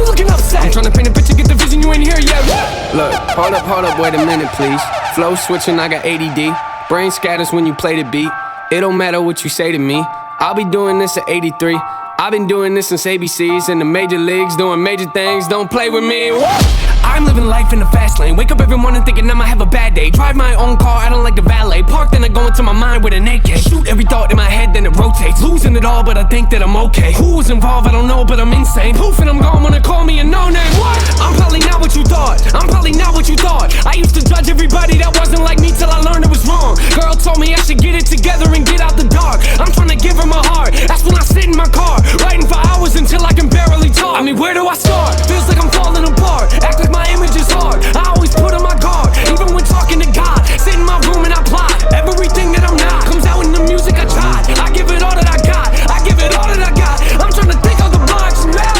Hold up, wait a minute, please. Flow switching, I got ADD. Brain scatters when you play the beat. It don't matter what you say to me. I'll be doing this at 83. I've been doing this since ABCs in the major leagues, doing major things. Don't play with me. Whoa. I'm living life in the fast lane. Wake up every morning thinking I'ma have a bad day. Drive my own car, I don't like the valet. Park, then I go into my mind with an AK. Shoot every thought in my head, then it rotates. Losing it all, but I think that I'm okay. Who was involved, I don't know, but I'm insane. Poof, and I'm gone when they call me a no-name. What? I'm probably not what you thought. I'm probably not what you thought. I used to judge everybody that wasn't like me till I learned it was wrong. Girl told me I should get it together and get out the dark. I'm trying to give her my heart. That's when I sit in my car, writing for hours until I can barely talk. I mean, where do I start? Feels like I'm falling apart. Act like my image is hard. I always put on my guard, even when talking to God. Sit in my room and I plot. Everything that I'm not comes out in the music I tried. I give it all that I got. I give it all that I got. I'm trying to think of the blocks now.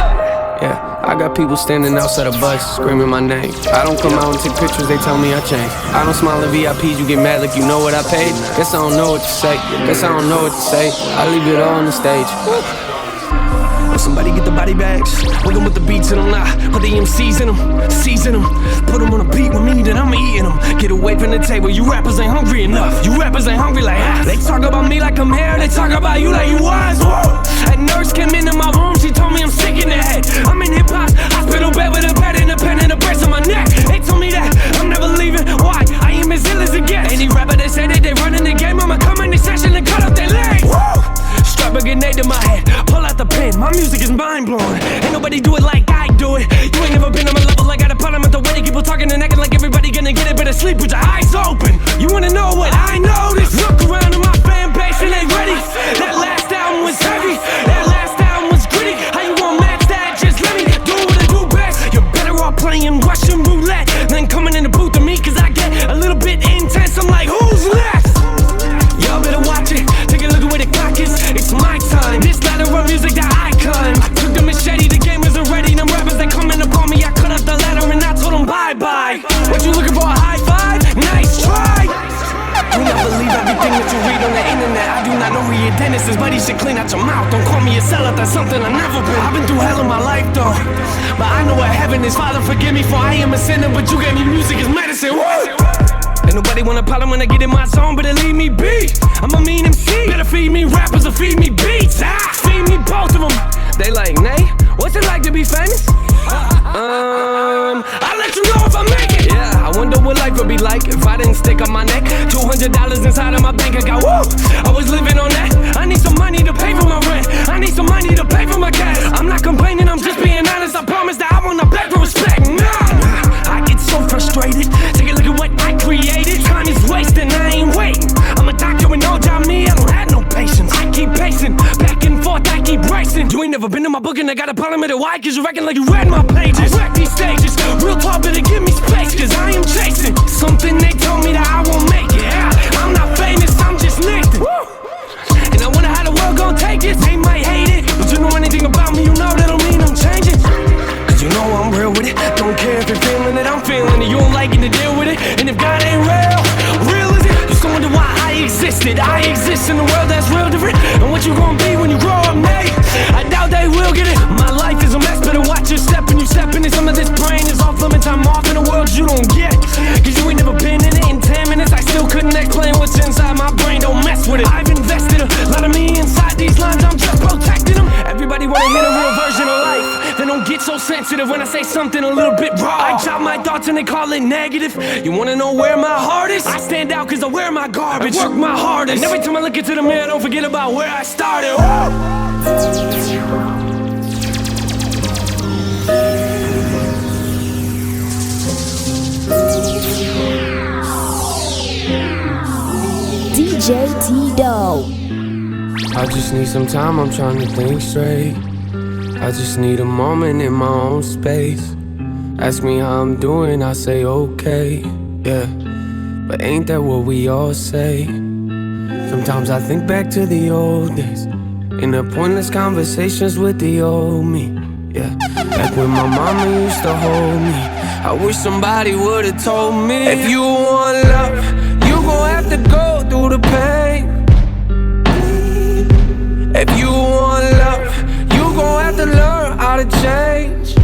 Yeah, I got people standing outside a bus screaming my name. I don't come out and take pictures, they tell me I changed. I don't smile at VIPs, you get mad like you know what I paid. Guess I don't know what to say. Guess I don't know what to say. I leave it all on the stage. Somebody get the body bags, with them with the beats and I'm not. Put the MCs in them, season them. Put them on a beat with me, then I'm eating them. Get away from the table, you rappers ain't hungry enough. You rappers ain't hungry like ah. They talk about me like I'm here, they talk about you like you was. Whoa. A nurse came into my room, she told me I'm sick in the head. I'm in hip-hop, hospital bed with a pad and a pen and a brace on my neck. They told me that I'm never leaving, why? I am as ill as it gets. Any rapper that say that they running the game, I'ma come in the session and cut off their legs. Whoa. Strap a grenade to my head, pull out the pen. My music is mind-blowing. Ain't nobody do it like I do it. You ain't never been on my level, I got a problem with the way they keep on talking and acting like everybody gonna get it. Better sleep with your eyes open. You wanna know what I noticed? Look around at my fan base and they ready. That last album was heavy. That last album was gritty. How you gonna match that? Just let me do what I do best. You're better off playing Russian roulette than coming in the booth to me, cause I get a little bit intense. I'm like, who's next? Y'all better watch it. Take a look at where the clock is. It's my time. This ladder of music that I climb. I took the machete, the game isn't ready. Them rappers that coming up on me, I cut up the ladder and I told them bye-bye. What you looking for, a high five? Nice try. Do not believe everything that you read on the internet. I do not know who your dentist is, but he should clean out your mouth. Don't call me a sellout, that's something I've never been. I've been through hell in my life though, but I know what heaven is. Father, forgive me for I am a sinner, but you gave me music as medicine. Woo! Ain't nobody want a problem when I get in my zone, better leave me be. I'm a mean MC, better feed me rappers or feed me beats. Feed me both of them. They like, Nay, what's it like to be famous? I'll let you know if I make it. Yeah, I wonder what life would be like if I didn't stick on my neck. $200 inside of my bank account, woo! I was living on that. I need some money to pay for my rent. I need some money to pay for my gas. I'm not complaining, I'm just being honest. I promise that I wanna beg for respect. Nah, I get so frustrated. Take a look at what I created. Time is wasting, I ain't waiting. I'm a doctor with no job, me, I don't have no patience. I keep pacing, back and forth, I keep racing. You ain't never been in my book and I got a problem with it. Why? Cause you reckon like you read my pages. I wreck these stages, real talk better give me space. Cause I am chasing something they told me that I won't make it. I'm not famous, I'm just Nathan. And I wonder how the world gon' take this. They might hate it, but you know anything about me, you know that don't mean I'm changing. Cause you know I'm real with it. Don't care if you're feeling it, I'm feeling it. You don't like it to deal with it. And if God ain't real, real is it? Just wonder why I existed. I exist in a world that's real different. And what you gon' be when you grow up, mate? I doubt they will get it. My life is a mess, better watch your step. And you step into some of this brain is off limits. I'm off in a world you don't get. Cause you ain't never been in it. In 10 minutes I still couldn't explain what's inside my brain. Don't mess with it. I've invested a lot of me inside these lines. I'm just protecting them. Everybody wanna hear the real version of life. They don't get so sensitive when I say something a little bit raw. I jot my thoughts and they call it negative. You wanna know where my heart is? I stand out cause I wear my garbage. I work my hardest. And every time I look into the mirror, don't forget about where I started. DJ Teedo. I just need some time, I'm trying to think straight. I just need a moment in my own space. Ask me how I'm doing, I say okay, yeah. But ain't that what we all say? Sometimes I think back to the old days, in the pointless conversations with the old me, yeah. Back when my mama used to hold me, I wish somebody would've told me. If you want love, you gon' have to go through the pain. If you want love, you gon' have to learn how to change.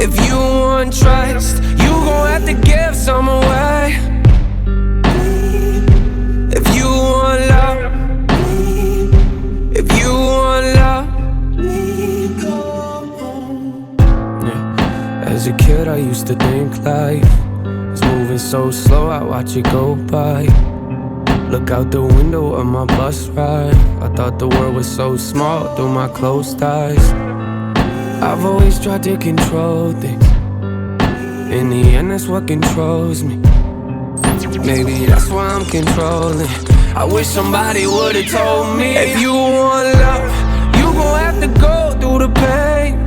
If you want trust, kid, I used to think life was moving so slow, I watch it go by. Look out the window of my bus ride. I thought the world was so small through my closed eyes. I've always tried to control things. In the end, that's what controls me. Maybe that's why I'm controlling. I wish somebody would've told me, if you want love, you gon' have to go through the pain.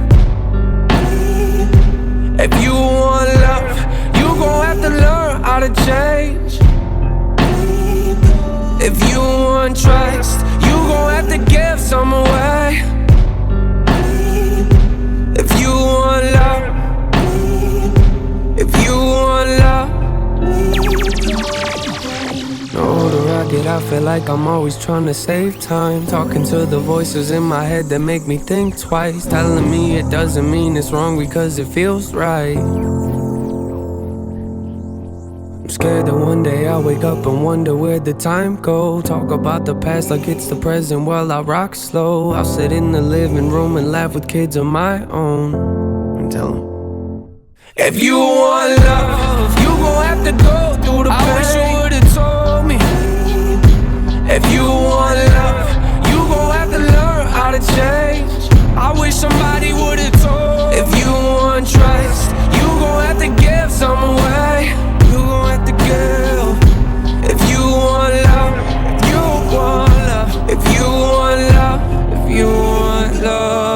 If you want love, you gon' have to learn how to change. If you want trust, you gon' have to give some away. If you want love, if you want love. The older I get, I feel like I'm always trying to save time. Talking to the voices in my head that make me think twice. Telling me it doesn't mean it's wrong because it feels right. I'm scared that one day I'll wake up and wonder where'd the time go. Talk about the past like it's the present while I rock slow. I'll sit in the living room and laugh with kids of my own and tell them, if you want love, you gon' have to go through the pain. I wish you would've told me. If you want love, you gon' have to learn how to change. I wish somebody would've told. If you want trust, you gon' have to give some away. You gon' have to give. If you want love, you want love. If you want love, if you want love.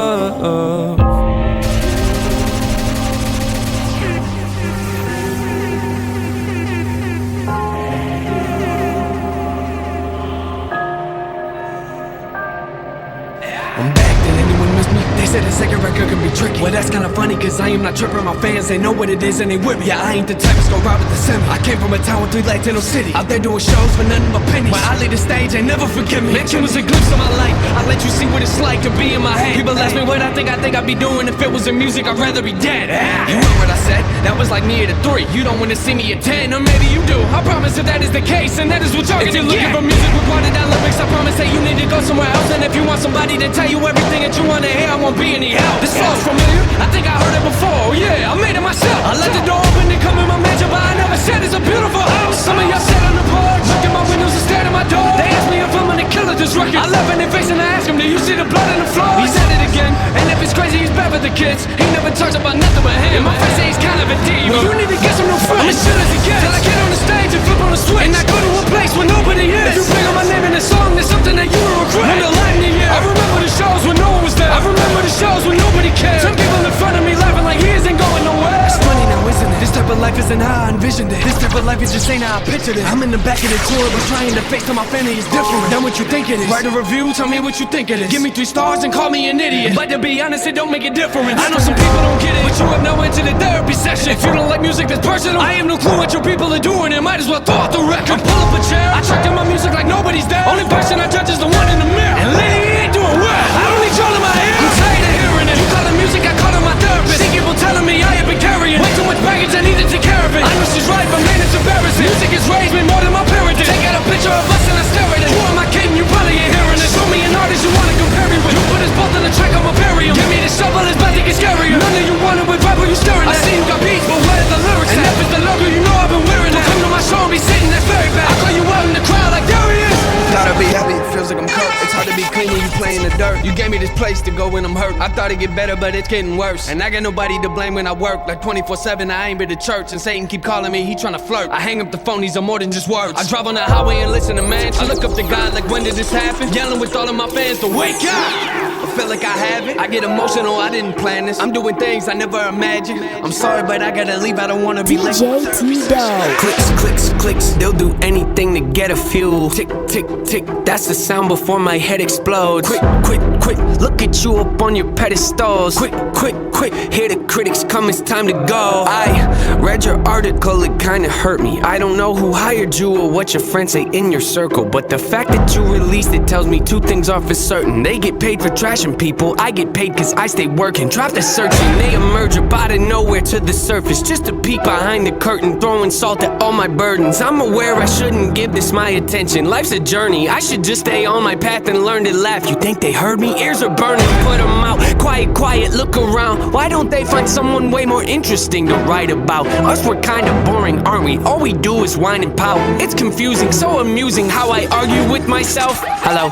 I'm back, did anyone miss me? They said the second record could be tricky. Well, that's kinda funny, cause I am not tripping. My fans, they know what it is and they with me. Yeah, I ain't the type to go rob at the semi. I came from a town with 3 Latino cities. Out there doing shows for nothing but pennies. When I leave the stage, they never forgive me. Mention was a glimpse of my life. I let you see what it's like to be in my head. People ask me what I think I'd be doing if it was in music. I'd rather be dead. You know what I said? That was like me at a 3. You don't wanna see me at 10, or maybe you do. I promise if that is the case, and that is what you're gonna get. If you're looking for music with watered down lyrics, I promise that you need to go somewhere else. And if you want somebody to tell you everything that you wanna hear, I won't be any help. This flow's familiar, I think I heard it before. Yeah, I made it myself. I left the door open to come in my mansion, but I never said it's a beautiful house. Some of y'all sat on the porch, looked at my windows and stared at my door. They asked me if I'm gonna kill this record. I love in their face and I asked him, do you see the blood on the floor? He said it again, and if it's crazy, he's bad for the kids. He never talks about nothing but him. And my friends say he's kind of a diva. Well, you need to get some new friends. I'm as shit as it gets, till I get on the stage and flip on the switch, and I go to a place where nobody is. If you bring on my name in a song, there's something that you will regret. When the light in the air, I remember the shows when no one was there. I remember the shows when nobody cared. Some people in front of me laughing like he isn't going nowhere. It's funny now, isn't it? This type of life isn't how I envisioned it. This type of life is just ain't how I pictured it. I'm in the back of the tour, but trying to face to my family is different than what you think it is. Write a review, tell me what you think it is. Give me 3 stars and call me an idiot. But to be honest, it don't make a difference. I know some people don't get it, but you have no into the therapy session. If you don't like music that's personal, I have no clue what your people are doing, and might as well throw out the record. Pull up a chair, I track in my music like nobody's there. Only person I judge is the one in the mirror, and lady, he ain't doing well. I don't need y'all in my ear. I'm tired of hearing it. You call it music, I call it my therapist. See people telling me I have been carrying way too much baggage, I need to take care of it. I know she's right, but man, it's embarrassing. Music has raised me more than my parents did. Take out a picture of us and I stare at it. Who am I kidding? You probably ain't hearing it. Show me an artist you wanna compare me with. You put us both on the track, I'ma bury him. Give me the shovel, it's about to get scarier. None of you wanna with rap, you staring at. I see you got beats, but where are the lyrics at? And if it's the logo, you know I've been wearing it. Come to my show and be sitting, that's very bad. I call you out in the crowd like there he is. Gotta be happy, it feels like I'm hurt. It's hard to be clean when you play in the dirt. You gave me this place to go when I'm hurt. I thought it'd get better, but it's getting worse. And I got nobody to blame when I work. Like 24/7, I ain't been to church. And Satan keep calling me, he tryna flirt. I hang up the phone, these are more than just words. I drive on the highway and listen to mansions. I look up to God like, when did this happen? Yelling with all of my fans to wake up. I feel like I have it. I get emotional, I didn't plan this. I'm doing things I never imagined. I'm sorry, but I gotta leave, I don't wanna be late. DJ Teedo. Clicks, clicks, clicks, they'll do anything to get a few. Tick, tick, tick, that's the sound before my head explodes. Quick, quick, quick, look at you up on your pedestals. Quick, quick, quick, hear the critics come, it's time to go. I read your article, it kinda hurt me. I don't know who hired you or what your friends say in your circle, but the fact that you released it tells me 2 things are for certain. They get paid for trashing people, I get paid cause I stay working. Drop the searching, they emerge up out of nowhere to the surface, just to peek behind the curtain, throwing salt at all my burdens. I'm aware I shouldn't give this my attention. Life's a journey, I should just stay on my path and learn to laugh. You think they heard me? Ears are burning, put them out. quiet, look around. Why don't they find someone way more interesting to write about? Us, we're kinda boring, aren't we? All we do is whine and pout. It's confusing, so amusing how I argue with myself. Hello.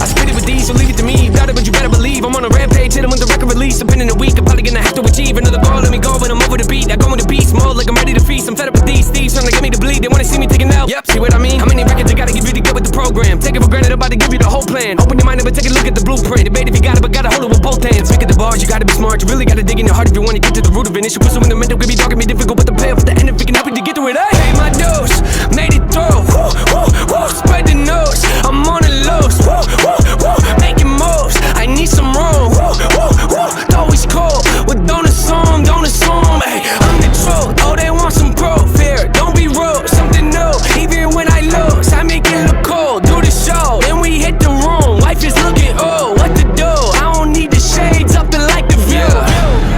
I spit it with these, so leave it to me. Doubt it, but you better believe I'm on a rampage, hit 'em with the record release. I've been in a week, I'm probably gonna have to achieve another goal. Let me go when I'm over the beat. I go in the beast mode like I'm ready to feast. I'm fed up with these thieves trying to get me to bleed. They wanna see me taking out. Yep, see what I mean? How many records I gotta give you to get with the program? Take it for granted, I'm about to give you the whole plan. Open your mind up and take a look at the blueprint. Debate if you got it, but gotta hold it with both hands. Pick at the bars, you gotta be smart. You really gotta dig in your heart if you wanna get to the root of it. Issue put some in the middle, could be dark and be difficult, but the payoff at the end if it can help you to get to it. I hate my dose, made it through. Woo, woo, woo, spread the nose. I'm on the lows. Woo, woo, woo, making moves. I need some room. Woo, woo, woo, always cold. Well, don't assume, don't assume. Hey, I'm the truth. Oh, they want some proof here. Don't be rude, something new. Even when I lose, I make it look cool. Do the show, then we hit the room. Wife is looking, oh, what to do? I don't need the shades up to like the view.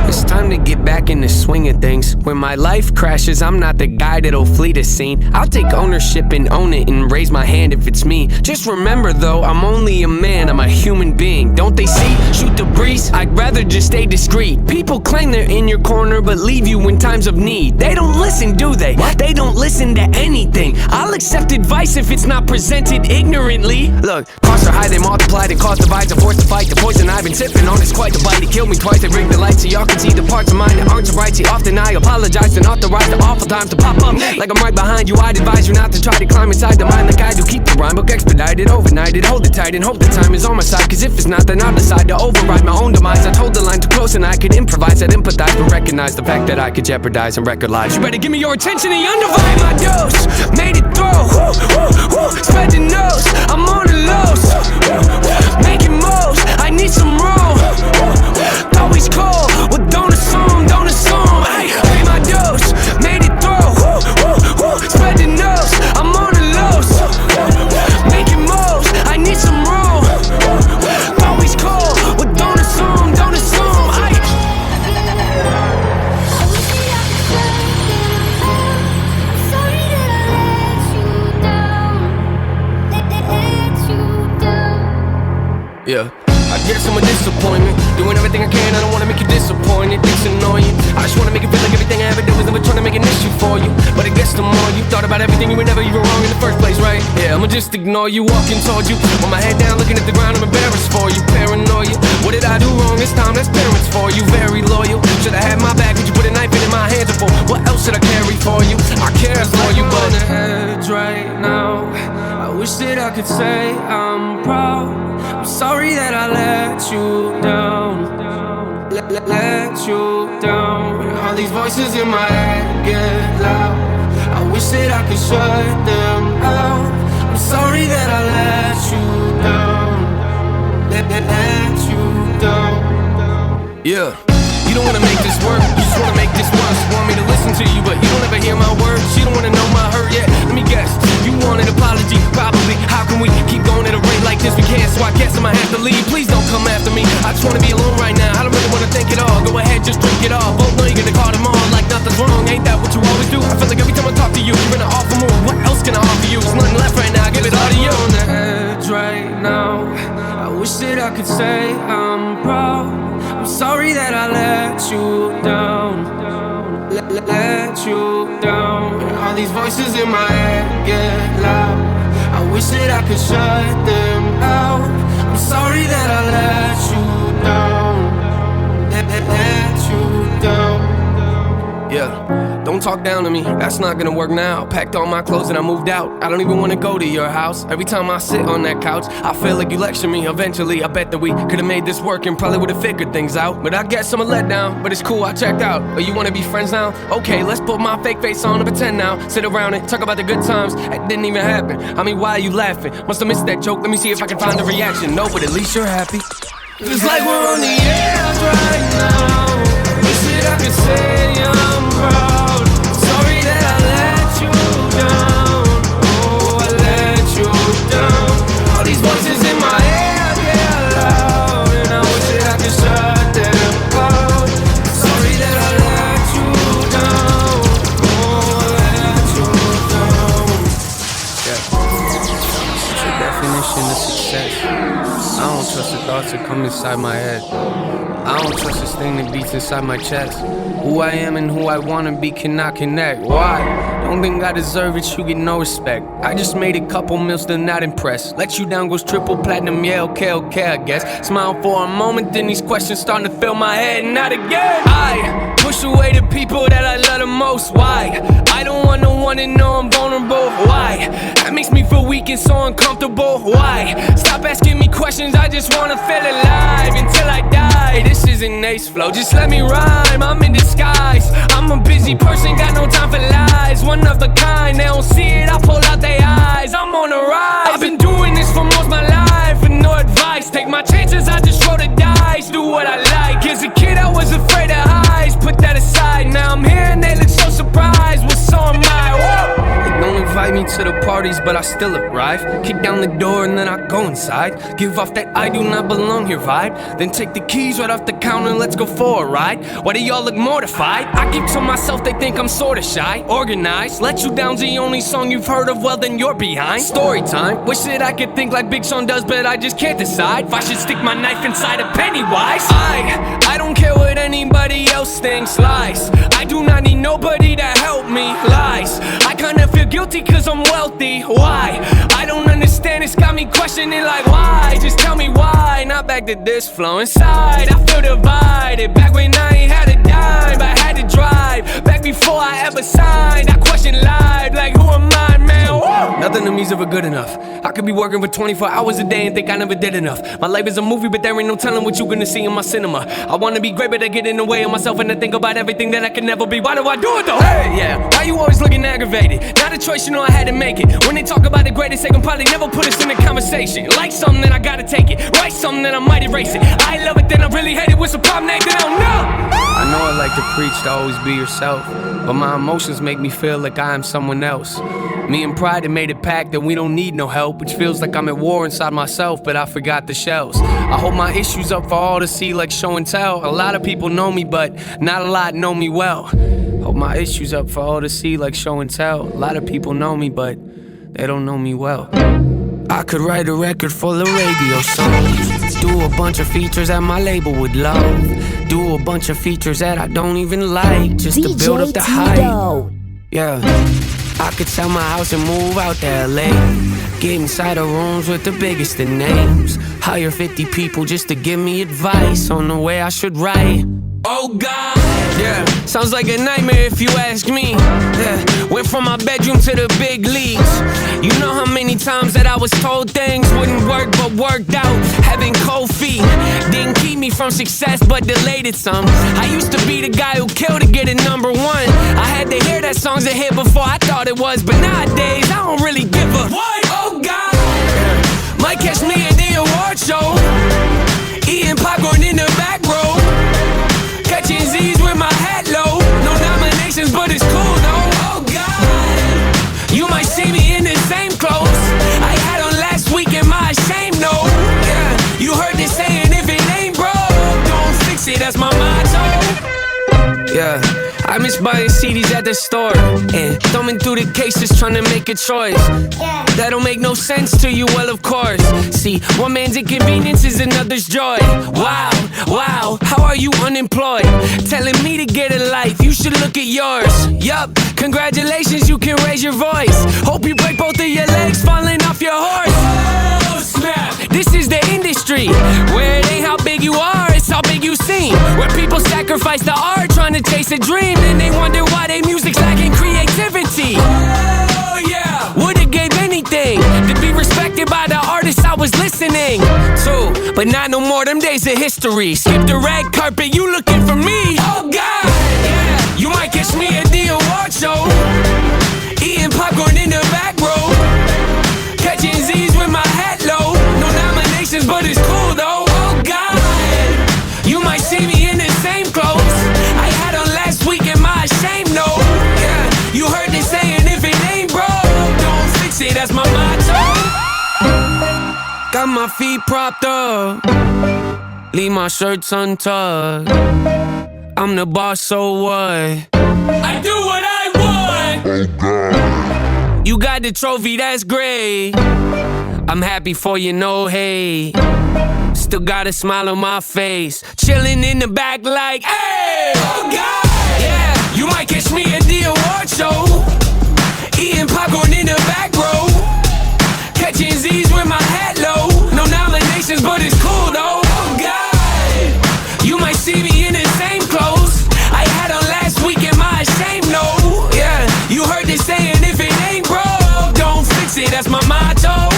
It's time to get back in the swing of things. When my life crashes, I'm not the guy that'll flee the scene. I'll take ownership and own it and raise my hand if it's me. Just remember though, I'm only a man, I'm a human being. Don't they see? Shoot the breeze, I'd rather just stay discreet. People claim they're in your corner but leave you in times of need. They don't listen, do they? What? They don't listen to anything. I'll accept advice if it's not presented ignorantly. Look, costs are high, they multiply, the cost divides, I'm forced to fight. The poison I've been sipping on is quite the bite. It killed me twice, they rigged the lights so y'all can see the parts of mine that aren't so right. See, often I apologize and authorize the awful times to pop up. Like I'm right behind you, I'd advise you not to try to climb inside the mind like I do. Keep the rhyme book expedited, overnighted, hold it tight and hope the time is on my side. Cause if it's not, then I'll decide to override my own demise. I told the line too close and I could improvise. I'd empathize but recognize the fact that I could jeopardize and record lives. You better give me your attention and undivided. My dose, made it through. Woo, woo, woo, spread the nose. I'm on the lows. Making moves, I need some room. Always cold, well don't assume, don't assume. Hey, pay my dose, made it through. Woo, woo, woo, spread the nose. I'm on the lows. Making moves, I need some room. Always cold, well don't assume, don't assume. Hey. Yeah, I guess I'm a disappointment. Doing everything I can, I don't wanna make you disappointed. It's annoying. I just wanna make it feel like everything I ever did was never trying to make an issue for you. But I guess the more you thought about everything, you were never even wrong in the first place, right? Yeah, I'ma just ignore you, walking towards you. With my head down, looking at the ground, I'm embarrassed for you. Paranoia, what did I do wrong this time? That's parents for you, very loyal. Should've had my back, would you put a knife in my hands for? What else should I carry for you? I care for you, but on the edge right now. I wish that I could say I'm proud. I'm sorry that I let you down. Let you down. All these voices in my head get loud. I wish that I could shut them out. I'm sorry that I let you down. Let you down. Yeah. You don't wanna make this work, you just wanna make this worse. Want me to listen to you, but you don't ever hear my words. You don't wanna know my hurt yet. Let me guess, you want an apology, probably. How can we keep going at a rate like this? We can't, so I guess I'ma have to leave. Please don't come after me. I just wanna be alone right now. I don't really wanna think it all. Go ahead, just drink it all. Both know you're gonna call them on like nothing's wrong. Ain't that what you always do? I feel like every time I talk to you, you're in an awful mood. What else can I offer you? There's nothing left right now. I give it all to you. On the edge right now. I wish that I could say I'm proud. I'm sorry that I let you down. Let you down. All these voices in my head get loud. I wish that I could shut them out. I'm sorry that I let you down. Let you down. Yeah, don't talk down to me, that's not gonna work now. Packed all my clothes and I moved out. I don't even wanna go to your house. Every time I sit on that couch, I feel like you lecture me. Eventually, I bet that we could've made this work and probably would've figured things out. But I guess I'm a letdown, but it's cool, I checked out. Oh, you wanna be friends now? Okay, let's put my fake face on and pretend now. Sit around and talk about the good times, that didn't even happen. I mean, why are you laughing? Must have missed that joke, let me see if I can find a reaction. No, but at least you're happy. It's like we're on the edge right now. Wish that I could say I'm proud. Sorry that I let you down. Oh, I let you down. All these voices in my head get loud, and I wish that I could shut them out. Sorry that I let you down. Oh, I let you down. Yeah. What's your definition of success? I don't trust the thoughts that come as inside my head. I don't trust this thing that beats inside my chest. Who I am and who I wanna be cannot connect. Why? Don't think I deserve it, you get no respect. I just made a couple mils, still not impressed. Let you down goes triple platinum, yeah, okay, I guess. Smile for a moment, then these questions starting to fill my head, not again. I push away the people that I love the most. Why? I don't want no one to know I'm vulnerable. Why? That makes me feel weak and so uncomfortable. Why? Stop asking me questions, I just wanna feel alive until I die. This isn't ace flow, just let me rhyme, I'm in disguise. I'm a busy person, got no time for lies. One of a kind, they don't see it, I pull out their eyes. I'm on the rise, I've been doing this for most my life with no advice. Take my chances, I just roll the dice, do what I like. As a kid I was afraid of highs, put that aside. Now I'm here and they look so surprised, well so am I. Whoa. They don't invite me to the parties, but I still arrive. Kick down the door and then I go inside. Give off that I do not belong here vibe. Then take the keys right off the counter and let's go for a ride. Why do y'all look mortified? I keep to myself, they think I'm sorta shy. Organized, Let You Down's the only song you've heard of, well then you're behind. Story time, wish that I could think like Big Sean does, but I just can't decide if I should stick my knife inside a Pennywise. I don't care what anybody else thinks, lies. I do not need nobody to help me, lies. I kinda feel guilty cause I'm wealthy, why? I don't understand, it's got me questioning like why? Just tell me why, not back to this flow inside. I feel divided, back when I ain't had a dime, but I had to drive. Back before I ever signed, I question live, like who am I, man? Woo! Nothing to me's ever good enough. I could be working for 24 hours a day and think I never did enough. My life is a movie, but there ain't no telling what you gonna see in my cinema. I wanna be great, but I get in the way of myself and I think about everything that I can never be. Why do I do it though? Hey, yeah, why you always looking aggravated? Not a choice, you know I had to make it. When they talk about the greatest, they can probably never put us in a conversation. Like something, then I gotta take it. Write something, then I might erase it. I love it, then I really hate it. What's the problem, they don't know? I know I like to preach to always be yourself, but my emotions make me feel like I am someone else. Me and pride have made a pact that we don't need no help, which feels like I'm at war inside myself, but I forgot the shells. I hold my issues up for all to see like show and tell. A lot of people know me, but not a lot know me well. Hold my issues up for all to see like show and tell. A lot of people know me, but they don't know me well. I could write a record full of radio songs, do a bunch of features that my label would love, do a bunch of features that I don't even like, just to build up the hype. Yeah, I could sell my house and move out to LA, get inside the rooms with the biggest of names, hire 50 people just to give me advice on the way I should write. Oh God, yeah, sounds like a nightmare if you ask me. Yeah, went from my bedroom to the big leagues. You know how many times that I was told things wouldn't work but worked out. Having cold feet didn't keep me from success but delayed it some. I used to be the guy who killed to get a #1. I had to hear that song's a hit before I thought it was, but nowadays I don't really give a what? Oh God, yeah. Might catch me at the award show, eating popcorn in the back row, catching Z's with my hat low. No nominations, but it's cool though. Oh God, you might see me in the same clothes I had on last week. Am I ashamed? No. Yeah, you heard this saying, if it ain't broke, don't fix it. That's my motto. Yeah, I miss buying CDs at the store and thumbing through the cases trying to make a choice. That don't make no sense to you, well of course. See, one man's inconvenience is another's joy. Wow, wow, how are you unemployed? Telling me to get a life, you should look at yours. Yup, congratulations, you can raise your voice. Hope you break both of your legs falling off your horse. Oh snap, this is the industry where it ain't how big you are, it's how big you seem. Where people sacrifice the art trying to chase a dream, and they wonder why their music's lacking creativity. Oh yeah, would've gave anything to be respected by the artists I was listening to, but not no more, them days of history. Skip the red carpet, you looking for me. Oh God, yeah, you might catch me at the award show, eating popcorn in the back row, catching Z's with my hat low. No nominations, but it's cool though. Oh God, you might see me in the same clothes I had on last week. Am I ashamed? No. Yeah, you heard this saying, if it ain't broke, don't fix it. That's my motto. Got my feet propped up, leave my shirts untucked. I'm the boss, so what? I do what I want. Oh God, you got the trophy, that's great. I'm happy for you, no hate. Still got a smile on my face. Chillin' in the back like, hey, oh God. Yeah, you might catch me at the award show, eating popcorn in the back row, catching Z's with my hat low. No nominations, but it's cool though. Oh God, you might see me in the same clothes I had on last week. Am I ashamed? No. Yeah, you heard this saying, if it ain't broke, don't fix it. That's my motto.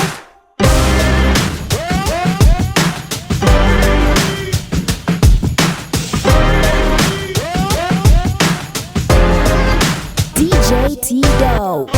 DJ Teedo.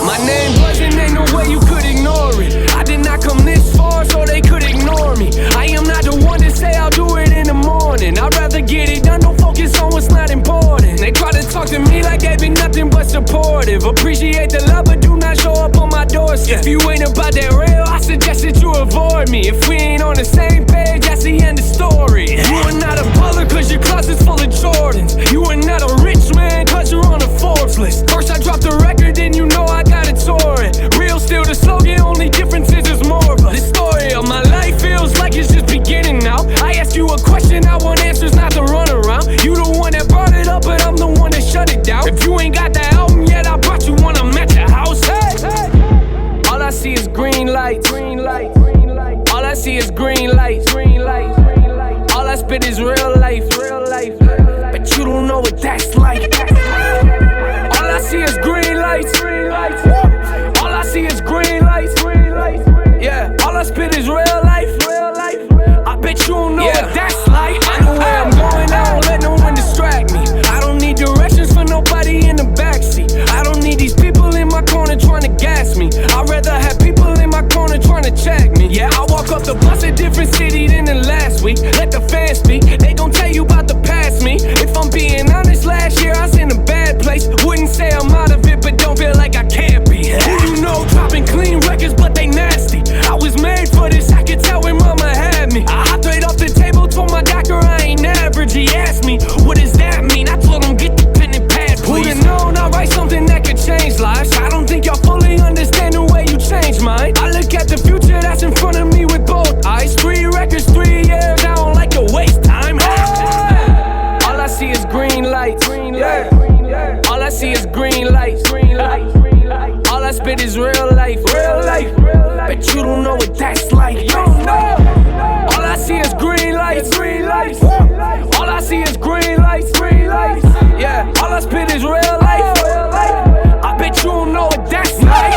My name wasn't, ain't no way you could ignore it. I did not come this far so they could ignore me. I am not the one to say I'll do it in the morning. I'd rather get it done, don't focus on what's not important. They try to talk to me like they be nothing but supportive. Appreciate the love but do not show up on my doorstep. If you ain't about that real, I suggest that you avoid me. If we ain't on the same page, that's the end of story. You are not a baller cause your closet's full of Jordans. You are not a rich man cause you're on a Forbes list. First I dropped the record, then you know I got it touring. Real still the slogan, only difference is there's more of us. The story of my life feels like it's just beginning now. I ask you a question, I want answers, not to run around. You the one that brought it up, but I'm the one that shut it down. If you ain't got the album yet, I brought you one, I'm at your house. Hey, hey. All I see is green lights, green lights, green lights. All I see is green lights, green lights, green lights. All I spit is real life, real life. But you don't know what that's like. All I see is green lights, green lights. All I see is green lights, green lights. Yeah, all I spit is real life, real life. I bet you don't know what that's like. I know where I'm going, I don't let no one distract me. I don't need directions for nobody in the backseat. I don't need these people in my corner trying to gas me. I'd rather have people in my corner trying to check me. Yeah, I walk up the bus a different city than the last week. Let the fans speak, they gon' tell you about the past me. If I'm being honest, last year I was in a bad place. Wouldn't say I'm out of it, but don't feel like I can't be. Who you know dropping clean records, but they nasty. I was made for this, I could tell when mama had me. I hopped right off the table, told my doctor I ain't average. He asked me, what does that mean? I told him, get the pen and pad, please. Who'da known I write something that could change lives? I don't think y'all fully understand the way you change mine. I look at the future that's in front of me with both eyes. 3 records, 3 years, I don't like to waste time. All I see is green lights, green lights. All I see is green lights, green lights. All I spit is real life, real life. But you don't know what that's like. You don't know. All I see is green lights, green lights. All I see is green lights, green lights. Yeah, all I spit is real life, real life. I bet you don't know what that's like.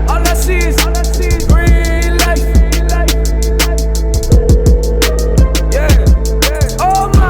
All I see is green lights. Yeah, oh my.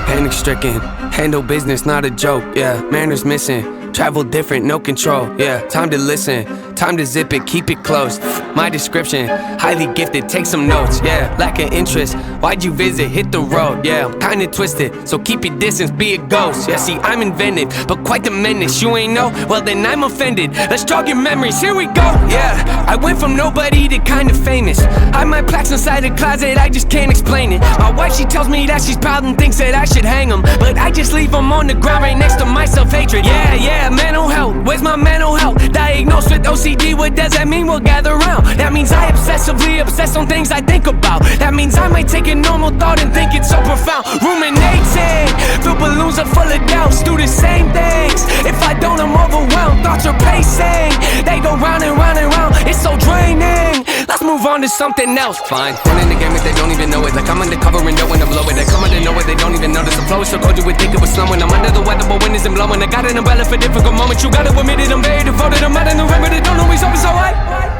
Panic stricken, handle business, not a joke, yeah. Manners missing, travel different, no control, yeah. Time to listen, time to zip it, keep it close. My description, highly gifted, take some notes, yeah. Lack of interest, why'd you visit, hit the road, yeah. I'm kinda twisted, so keep your distance, be a ghost. Yeah, see, I'm invented, but quite the menace. You ain't know, well then I'm offended. Let's jog your memories, here we go, yeah. I went from nobody to kinda famous. I my plaques inside a closet, I just can't explain it. My wife, she tells me that she's proud and thinks that I should hang them, but I just leave them on the ground right next to my self-hatred. Yeah, yeah, mental health, where's my mental health? Diagnosed with OCD, what does that mean? We'll gather round. That means I obsessively obsess on things I think about. That means I might take a normal thought and think it's so profound. Ruminating, fill balloons are full of doubts. Do the same things, if I don't I'm overwhelmed. Thoughts are pacing, they go round and round and round. It's so draining, let's move on to something else. Fine, running the game if they don't even know it. Like I'm undercover and knowing to blow it. They come out of nowhere, they don't even notice the flow is so cold you would think it was snowing. I'm under the weather but wind isn't blowing. I got an umbrella for difficult moments. You gotta admit it, I'm very devoted. I'm out in the rain but it don't always always alright.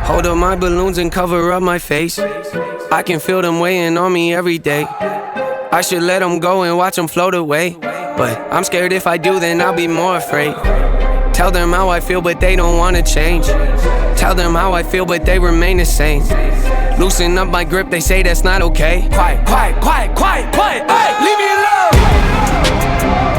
Hold up my balloons and cover up my face. I can feel them weighing on me every day. I should let them go and watch them float away, but I'm scared if I do then I'll be more afraid. Tell them how I feel but they don't wanna change. Tell them how I feel but they remain the same. Loosen up my grip, they say that's not okay. Quiet, quiet, quiet, quiet, quiet, hey, leave me alone.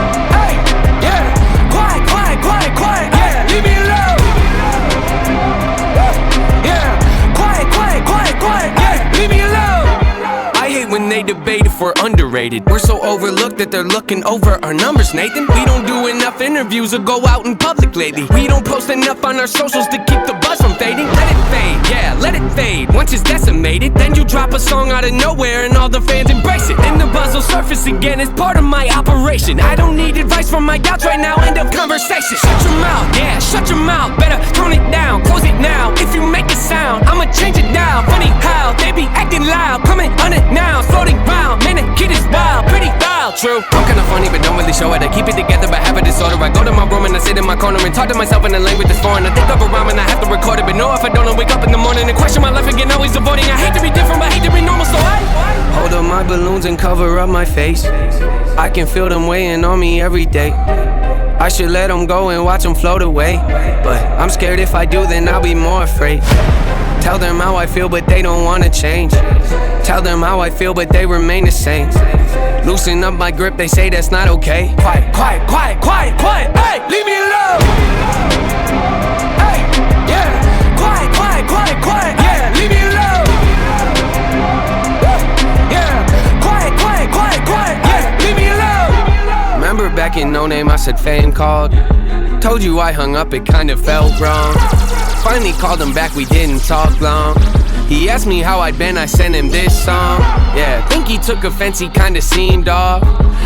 we're underrated. We're so overlooked that they're looking over our numbers, Nathan. We don't do enough interviews or go out in public lately. We don't post enough on our socials to keep the buzz from fading. Let it fade, yeah, let it fade. Once it's decimated, then you drop a song out of nowhere and all the fans embrace it. Then the buzz will surface again, it's part of my operation. I don't need advice from my doubts right now, end of conversation. Shut your mouth, yeah, shut your mouth. Better tone it down, close it now. If you make a sound, I'ma change it down. Funny how they be acting loud, coming on it now, floating round. Man, the kid is wild, pretty wild, true. I'm kinda funny, but don't really show it. I keep it together, but have a disorder. I go to my room and I sit in my corner and talk to myself in a language that's foreign. I think of a rhyme and I have to record it, but no, if I don't, I wake up in the morning and question my life again, always avoiding. I hate to be different, but hate to be normal, so I hold up my balloons and cover up my face. I can feel them weighing on me every day. I should let them go and watch them float away, but I'm scared if I do, then I'll be more afraid. Tell them how I feel, but they don't wanna change. Tell them how I feel, but they remain the same. Loosen up my grip, they say that's not okay. Quiet, quiet, quiet, quiet, quiet. Hey, leave me alone. Hey, yeah. Quiet, quiet, quiet, quiet. Yeah, leave me alone. Yeah. Quiet, quiet, quiet, quiet. Yeah, leave me alone. Remember back in No Name, I said fame called. Told you I hung up, it kinda felt wrong. Finally called him back, we didn't talk long. He asked me how I'd been, I sent him this song. Yeah, think he took offense, he kinda seemed off.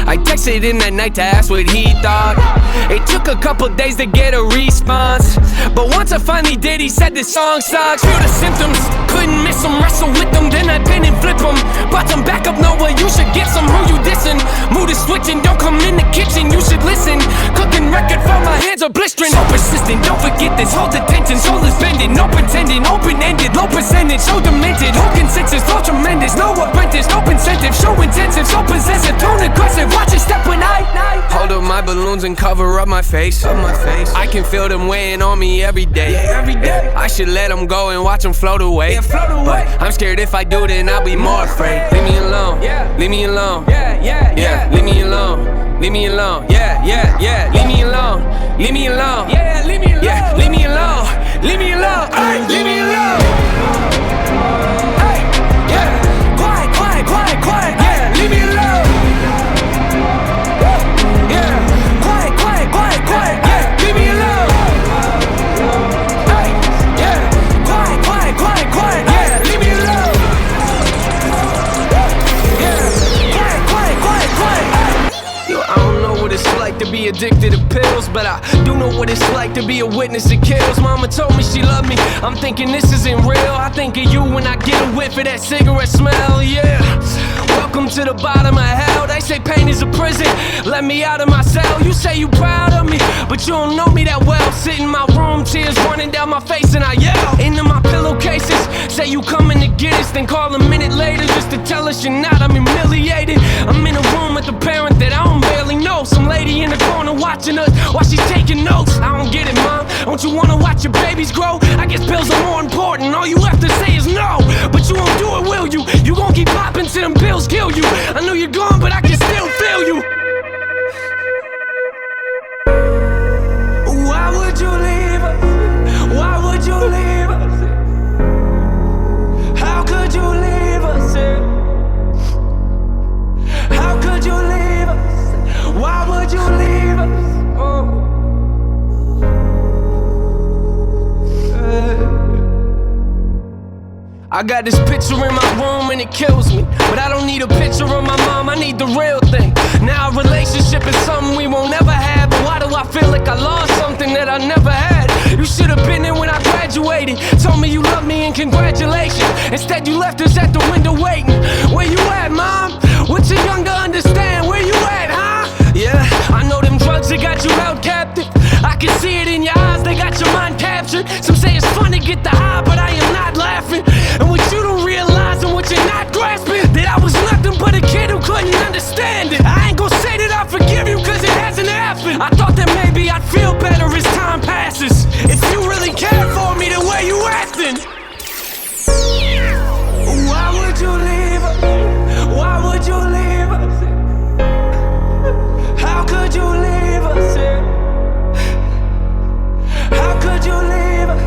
I texted him that night to ask what he thought. It took a couple days to get a response, but once I finally did, he said this song sucks. Feel the symptoms, couldn't miss him, wrestle with them, then I bend and flip him. Brought some back up, Noah, you should get some. Who you dissing? Mood is switching, don't come in the kitchen, you should listen. Cooking record for my hands are blistering. So persistent, don't forget this, hold the tension. Soul is bending, no pretending, open-ended, low percentage, so demented. Whole consensus, flow tremendous, no apprentice, no incentive, show intensive, so possessive, tone aggressive. Watch it step when I hold up my balloons and cover up my face. I can feel them weighing on me every day. I should let them go and watch them float away. But I'm scared if I do, then I'll be more afraid. Leave me alone, leave me alone. Yeah, leave me alone, leave me alone. Yeah, leave me alone, leave me alone. Yeah, leave me alone, yeah, leave me alone, leave me alone. Ay, leave me alone. Ay, yeah, quiet, quiet, quiet, quiet. Yeah, leave me alone. To be addicted to pills, but I do know what it's like to be a witness that kills. Mama told me she loved me, I'm thinking this isn't real. I think of you when I get a whiff of that cigarette smell, yeah. Welcome to the bottom of hell, they say pain is a prison. Let me out of my cell, you say you proud of me, but you don't know me that well. Sit in my room, tears running down my face and I yell into my pillowcases. Say you coming to get us, then call a minute later just to tell us you're not. I'm humiliated, I'm in a room with a parent that I don't barely know. Some lady in the corner watching us while she's taking notes. I don't get it, mom, don't you wanna watch your babies grow? I guess pills are more important, all you have to say is no. But you won't do it, will you? You gon' keep popping till them pills kill you. I know you're gone, but I can still feel you. Why would you leave us? Why would you leave us? How could you leave us? How could you leave us? Why would you leave us? I got this picture in my room and it kills me, but I don't need a picture of my mom, I need the real thing. Now a relationship is something we won't ever have, but why do I feel like I lost something that I never had? You should have been there when I graduated, told me you love me and congratulations. Instead you left us at the window waiting. Where you at, mom? What you younger understand? Where you at, huh? Yeah, I know them drugs that got you held captive. I can see it in your eyes, they got your mind captured. Some say it's fun to get the high, but I am not laughing. And what you don't realize and what you're not grasping, that I was nothing but a kid who couldn't understand it. I ain't gon' say that I forgive you cause it hasn't happened. I thought that maybe I'd feel better as time passes. If you really cared for me the way you acting. Why would you leave us? Why would you leave us? How could you leave us? How could you leave us?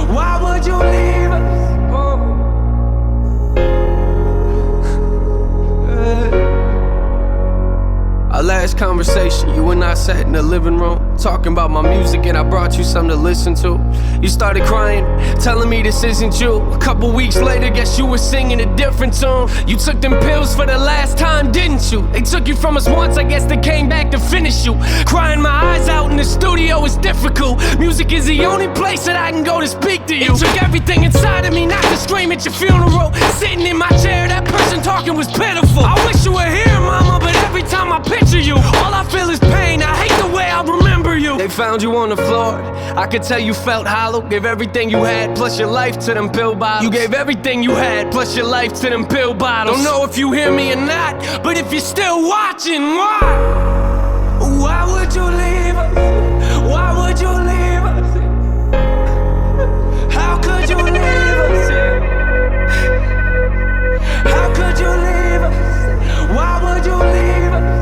Why would you leave us? conversation. You and I sat in the living room, talking about my music, and I brought you something to listen to. You started crying, telling me this isn't you. A couple weeks later, guess you were singing a different tune. You took them pills for the last time, didn't you? They took you from us once, I guess they came back to finish you. Crying my eyes out in the studio is difficult. Music is the only place that I can go to speak to you. It took everything inside of me not to scream at your funeral. Sitting in my chair, that person talking was pitiful. I wish you were here, mama, but every time I picture you, all I feel is pain. I hate the way I remember you. They found you on the floor, I could tell you felt hollow. Gave everything you had, plus your life to them pill bottles. You gave everything you had, plus your life to them pill bottles. Don't know if you hear me or not, but if you're still watching, why? Why would you leave us? Why would you leave us? How could you leave us? How could you leave us? Why would you leave us?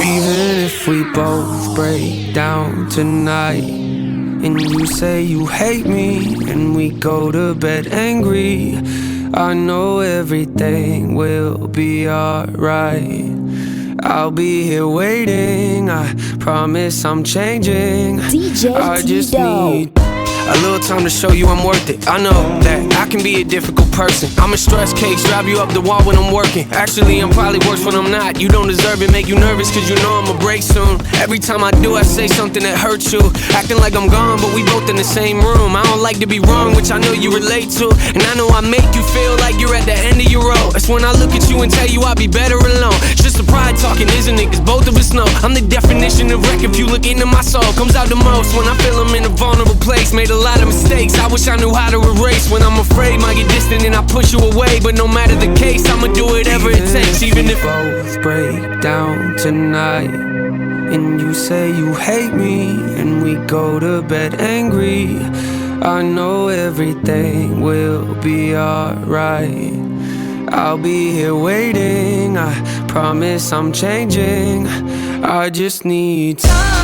Even if we both break down tonight, and you say you hate me, and we go to bed angry, I know everything will be alright. I'll be here waiting, I promise I'm changing. DJ I just Teedo. need a little time to show you I'm worth it. I know that I can be a difficult person. I'm a stress case, drive you up the wall when I'm working. Actually, I'm probably worse when I'm not. You don't deserve it, make you nervous cause you know I'ma break soon. Every time I do, I say something that hurts you. Acting like I'm gone, but we both in the same room. I don't like to be wrong, which I know you relate to. And I know I make you feel like you're at the end of your road. That's when I look at you and tell you I'll be better alone. It's just the pride talking, isn't it? Cause both of us know I'm the definition of wreck. If you look into my soul, comes out the most when I feel I'm in a vulnerable place. Made a lot of mistakes, I wish I knew how to erase. When I'm afraid, might get distant and I push you away. But no matter the case, I'ma do whatever it takes. Even if both break down tonight, and you say you hate me, and we go to bed angry, I know everything will be alright. I'll be here waiting, I promise I'm changing. I just need time.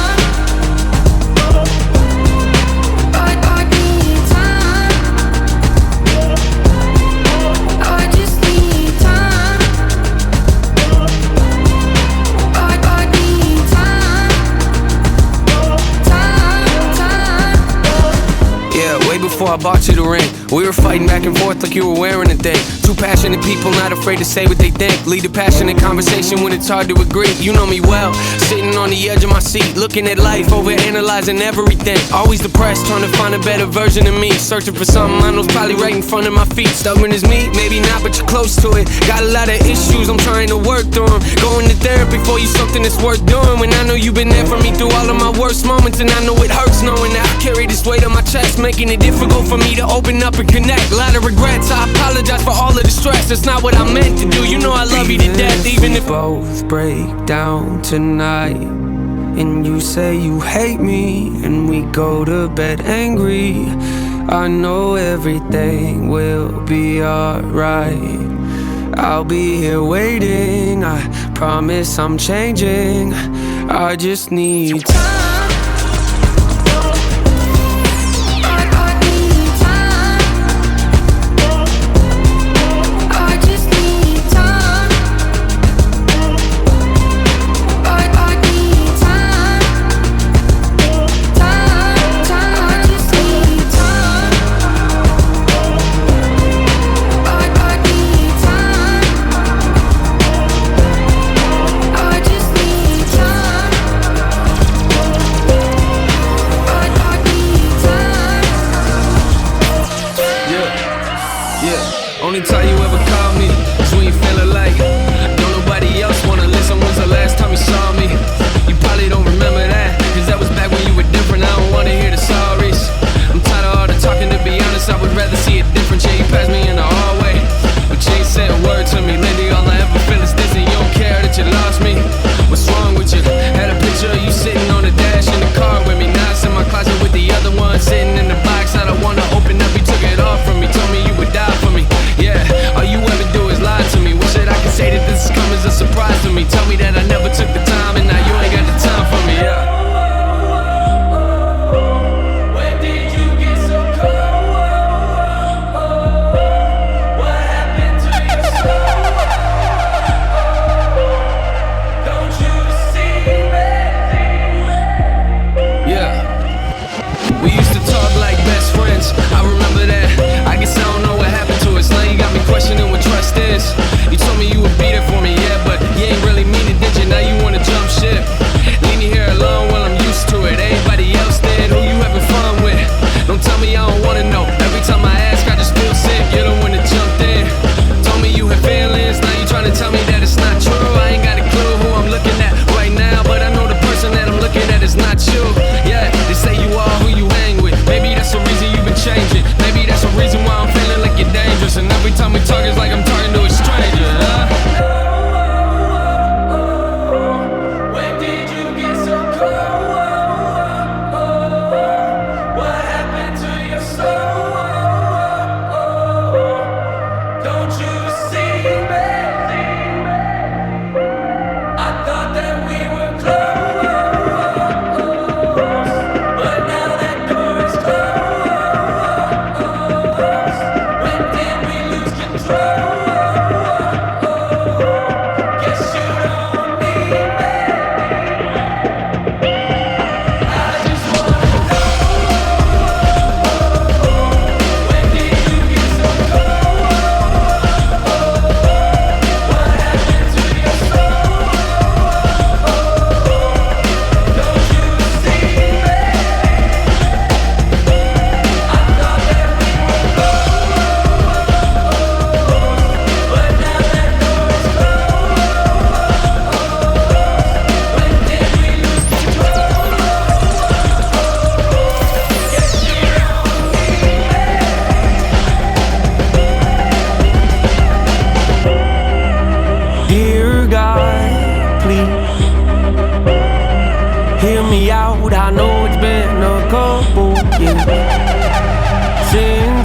Before I bought you the ring, we were fighting back and forth like you were wearing a thing. Two passionate people, not afraid to say what they think. Lead a passionate conversation when it's hard to agree. You know me well, sitting on the edge of my seat, looking at life, overanalyzing everything. Always depressed, trying to find a better version of me. Searching for something I know's probably right in front of my feet. Stubborn as me, maybe not, but you're close to it. Got a lot of issues, I'm trying to work through them. Going to therapy for you, something that's worth doing. When I know you've been there for me through all of my worst moments, and I know it hurts knowing that I carry this weight on my chest, making it difficult for me to open up and connect. A lot of regrets, I apologize for all of the stress. That's not what I meant to do, you know I love you to death. Even if both break down tonight, and you say you hate me, and we go to bed angry, I know everything will be alright. I'll be here waiting, I promise I'm changing. I just need time. Only time you ever called me is when you feeling like don't nobody else wanna listen. When's the last time you saw me? You probably don't remember that, cause that was back when you were different. I don't wanna hear the sorries. I'm tired of all the talking, to be honest, I would rather see it different. Yeah, you passed me in the hallway, but you ain't said a word to me. Lately all I ever feel is this, and you don't care that you lost me. What's wrong with you? Had a picture of you sitting on the dash in the car with me. Now it's in my closet with the other one sitting in the box. I don't wanna open up, you took it off from me. Told me you would die for me. Yeah, all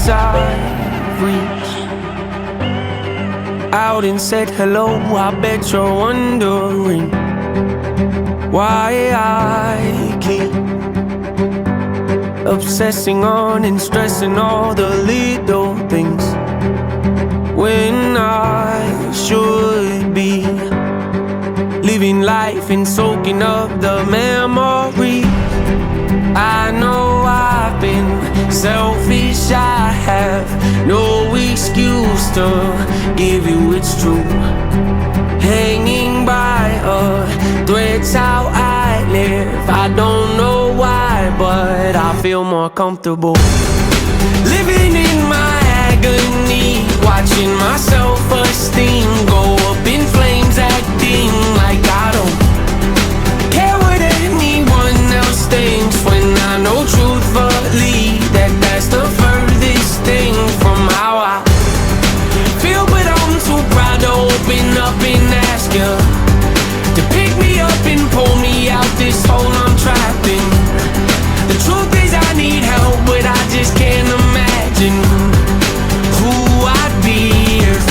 I've reached out and said hello. I bet you're wondering why I keep obsessing on and stressing all the little things when I should be living life and soaking up the memories. I know I've been selfish, I have no excuse to give you it's true. Hanging by a thread's how I live. I don't know why, but I feel more comfortable living in my agony, watching my self-esteem go up in flames, acting like I don't care what anyone else thinks, when I know truthfully that that's the furthest thing from how I feel. But I'm too proud to open up and ask you to pick me up and pull me out this hole I'm trapped in. The truth is I need help, but I just can't imagine who I'd be if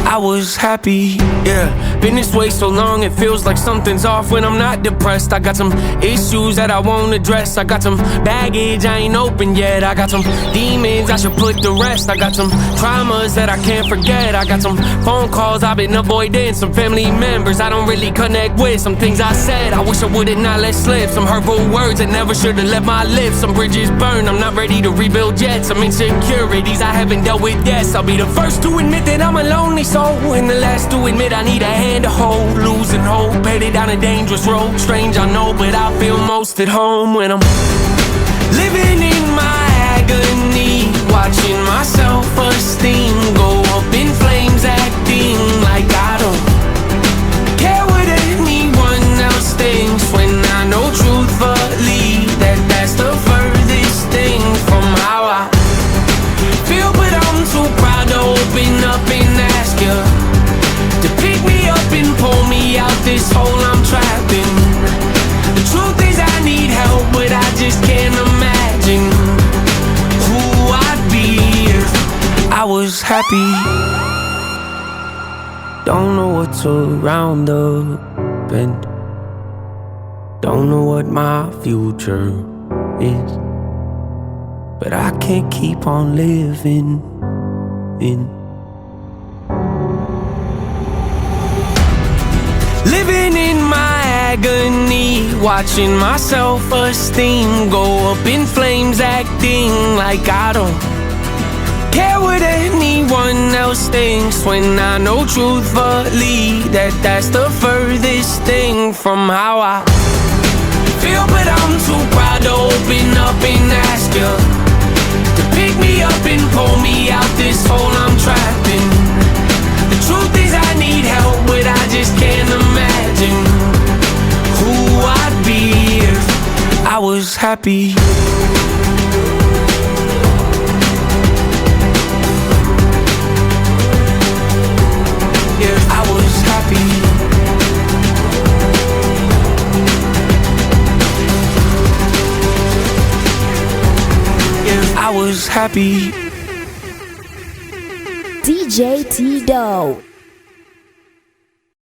I was happy. Yeah, been this way so long it feels like something's off when I'm not depressed. I got some issues that I won't address. I got some baggage I ain't open yet. I got some demons I should put to rest. I got some traumas that I can't forget. I got some phone calls I've been avoiding, some family members I don't really connect with, some things I said I wish I would've not let slip, some hurtful words that never should've left my lips, some bridges burned I'm not ready to rebuild yet, some insecurities I haven't dealt with yet. I'll be the first to admit that I'm a lonely soul, and the last to admit I need a hand to hold. Losing hope, headed down a dangerous road. Strange I know, but I feel most at home when I'm living in my agony, watching my self-esteem go up in flames, acting like I don't care what anyone else thinks, when I know truthfully that that's the furthest thing from how I feel. But I'm too proud to open up and ask you to pick me up and pull me out this hole I'm trapped in. The truth is I need help, but I just can't imagine who I'd be if I was happy. Don't know what's around the bend, don't know what my future is, but I can't keep on living living in my agony, watching my self-esteem go up in flames, acting like I don't care what anyone else thinks, when I know truthfully that that's the furthest thing from how I feel. But I'm too proud to open up and ask you to pick me up and pull me out this hole I'm trapped in. The truth is I need help, but I just can't imagine who I'd be if I was happy. If I was happy. If I was happy. DJ Teedo.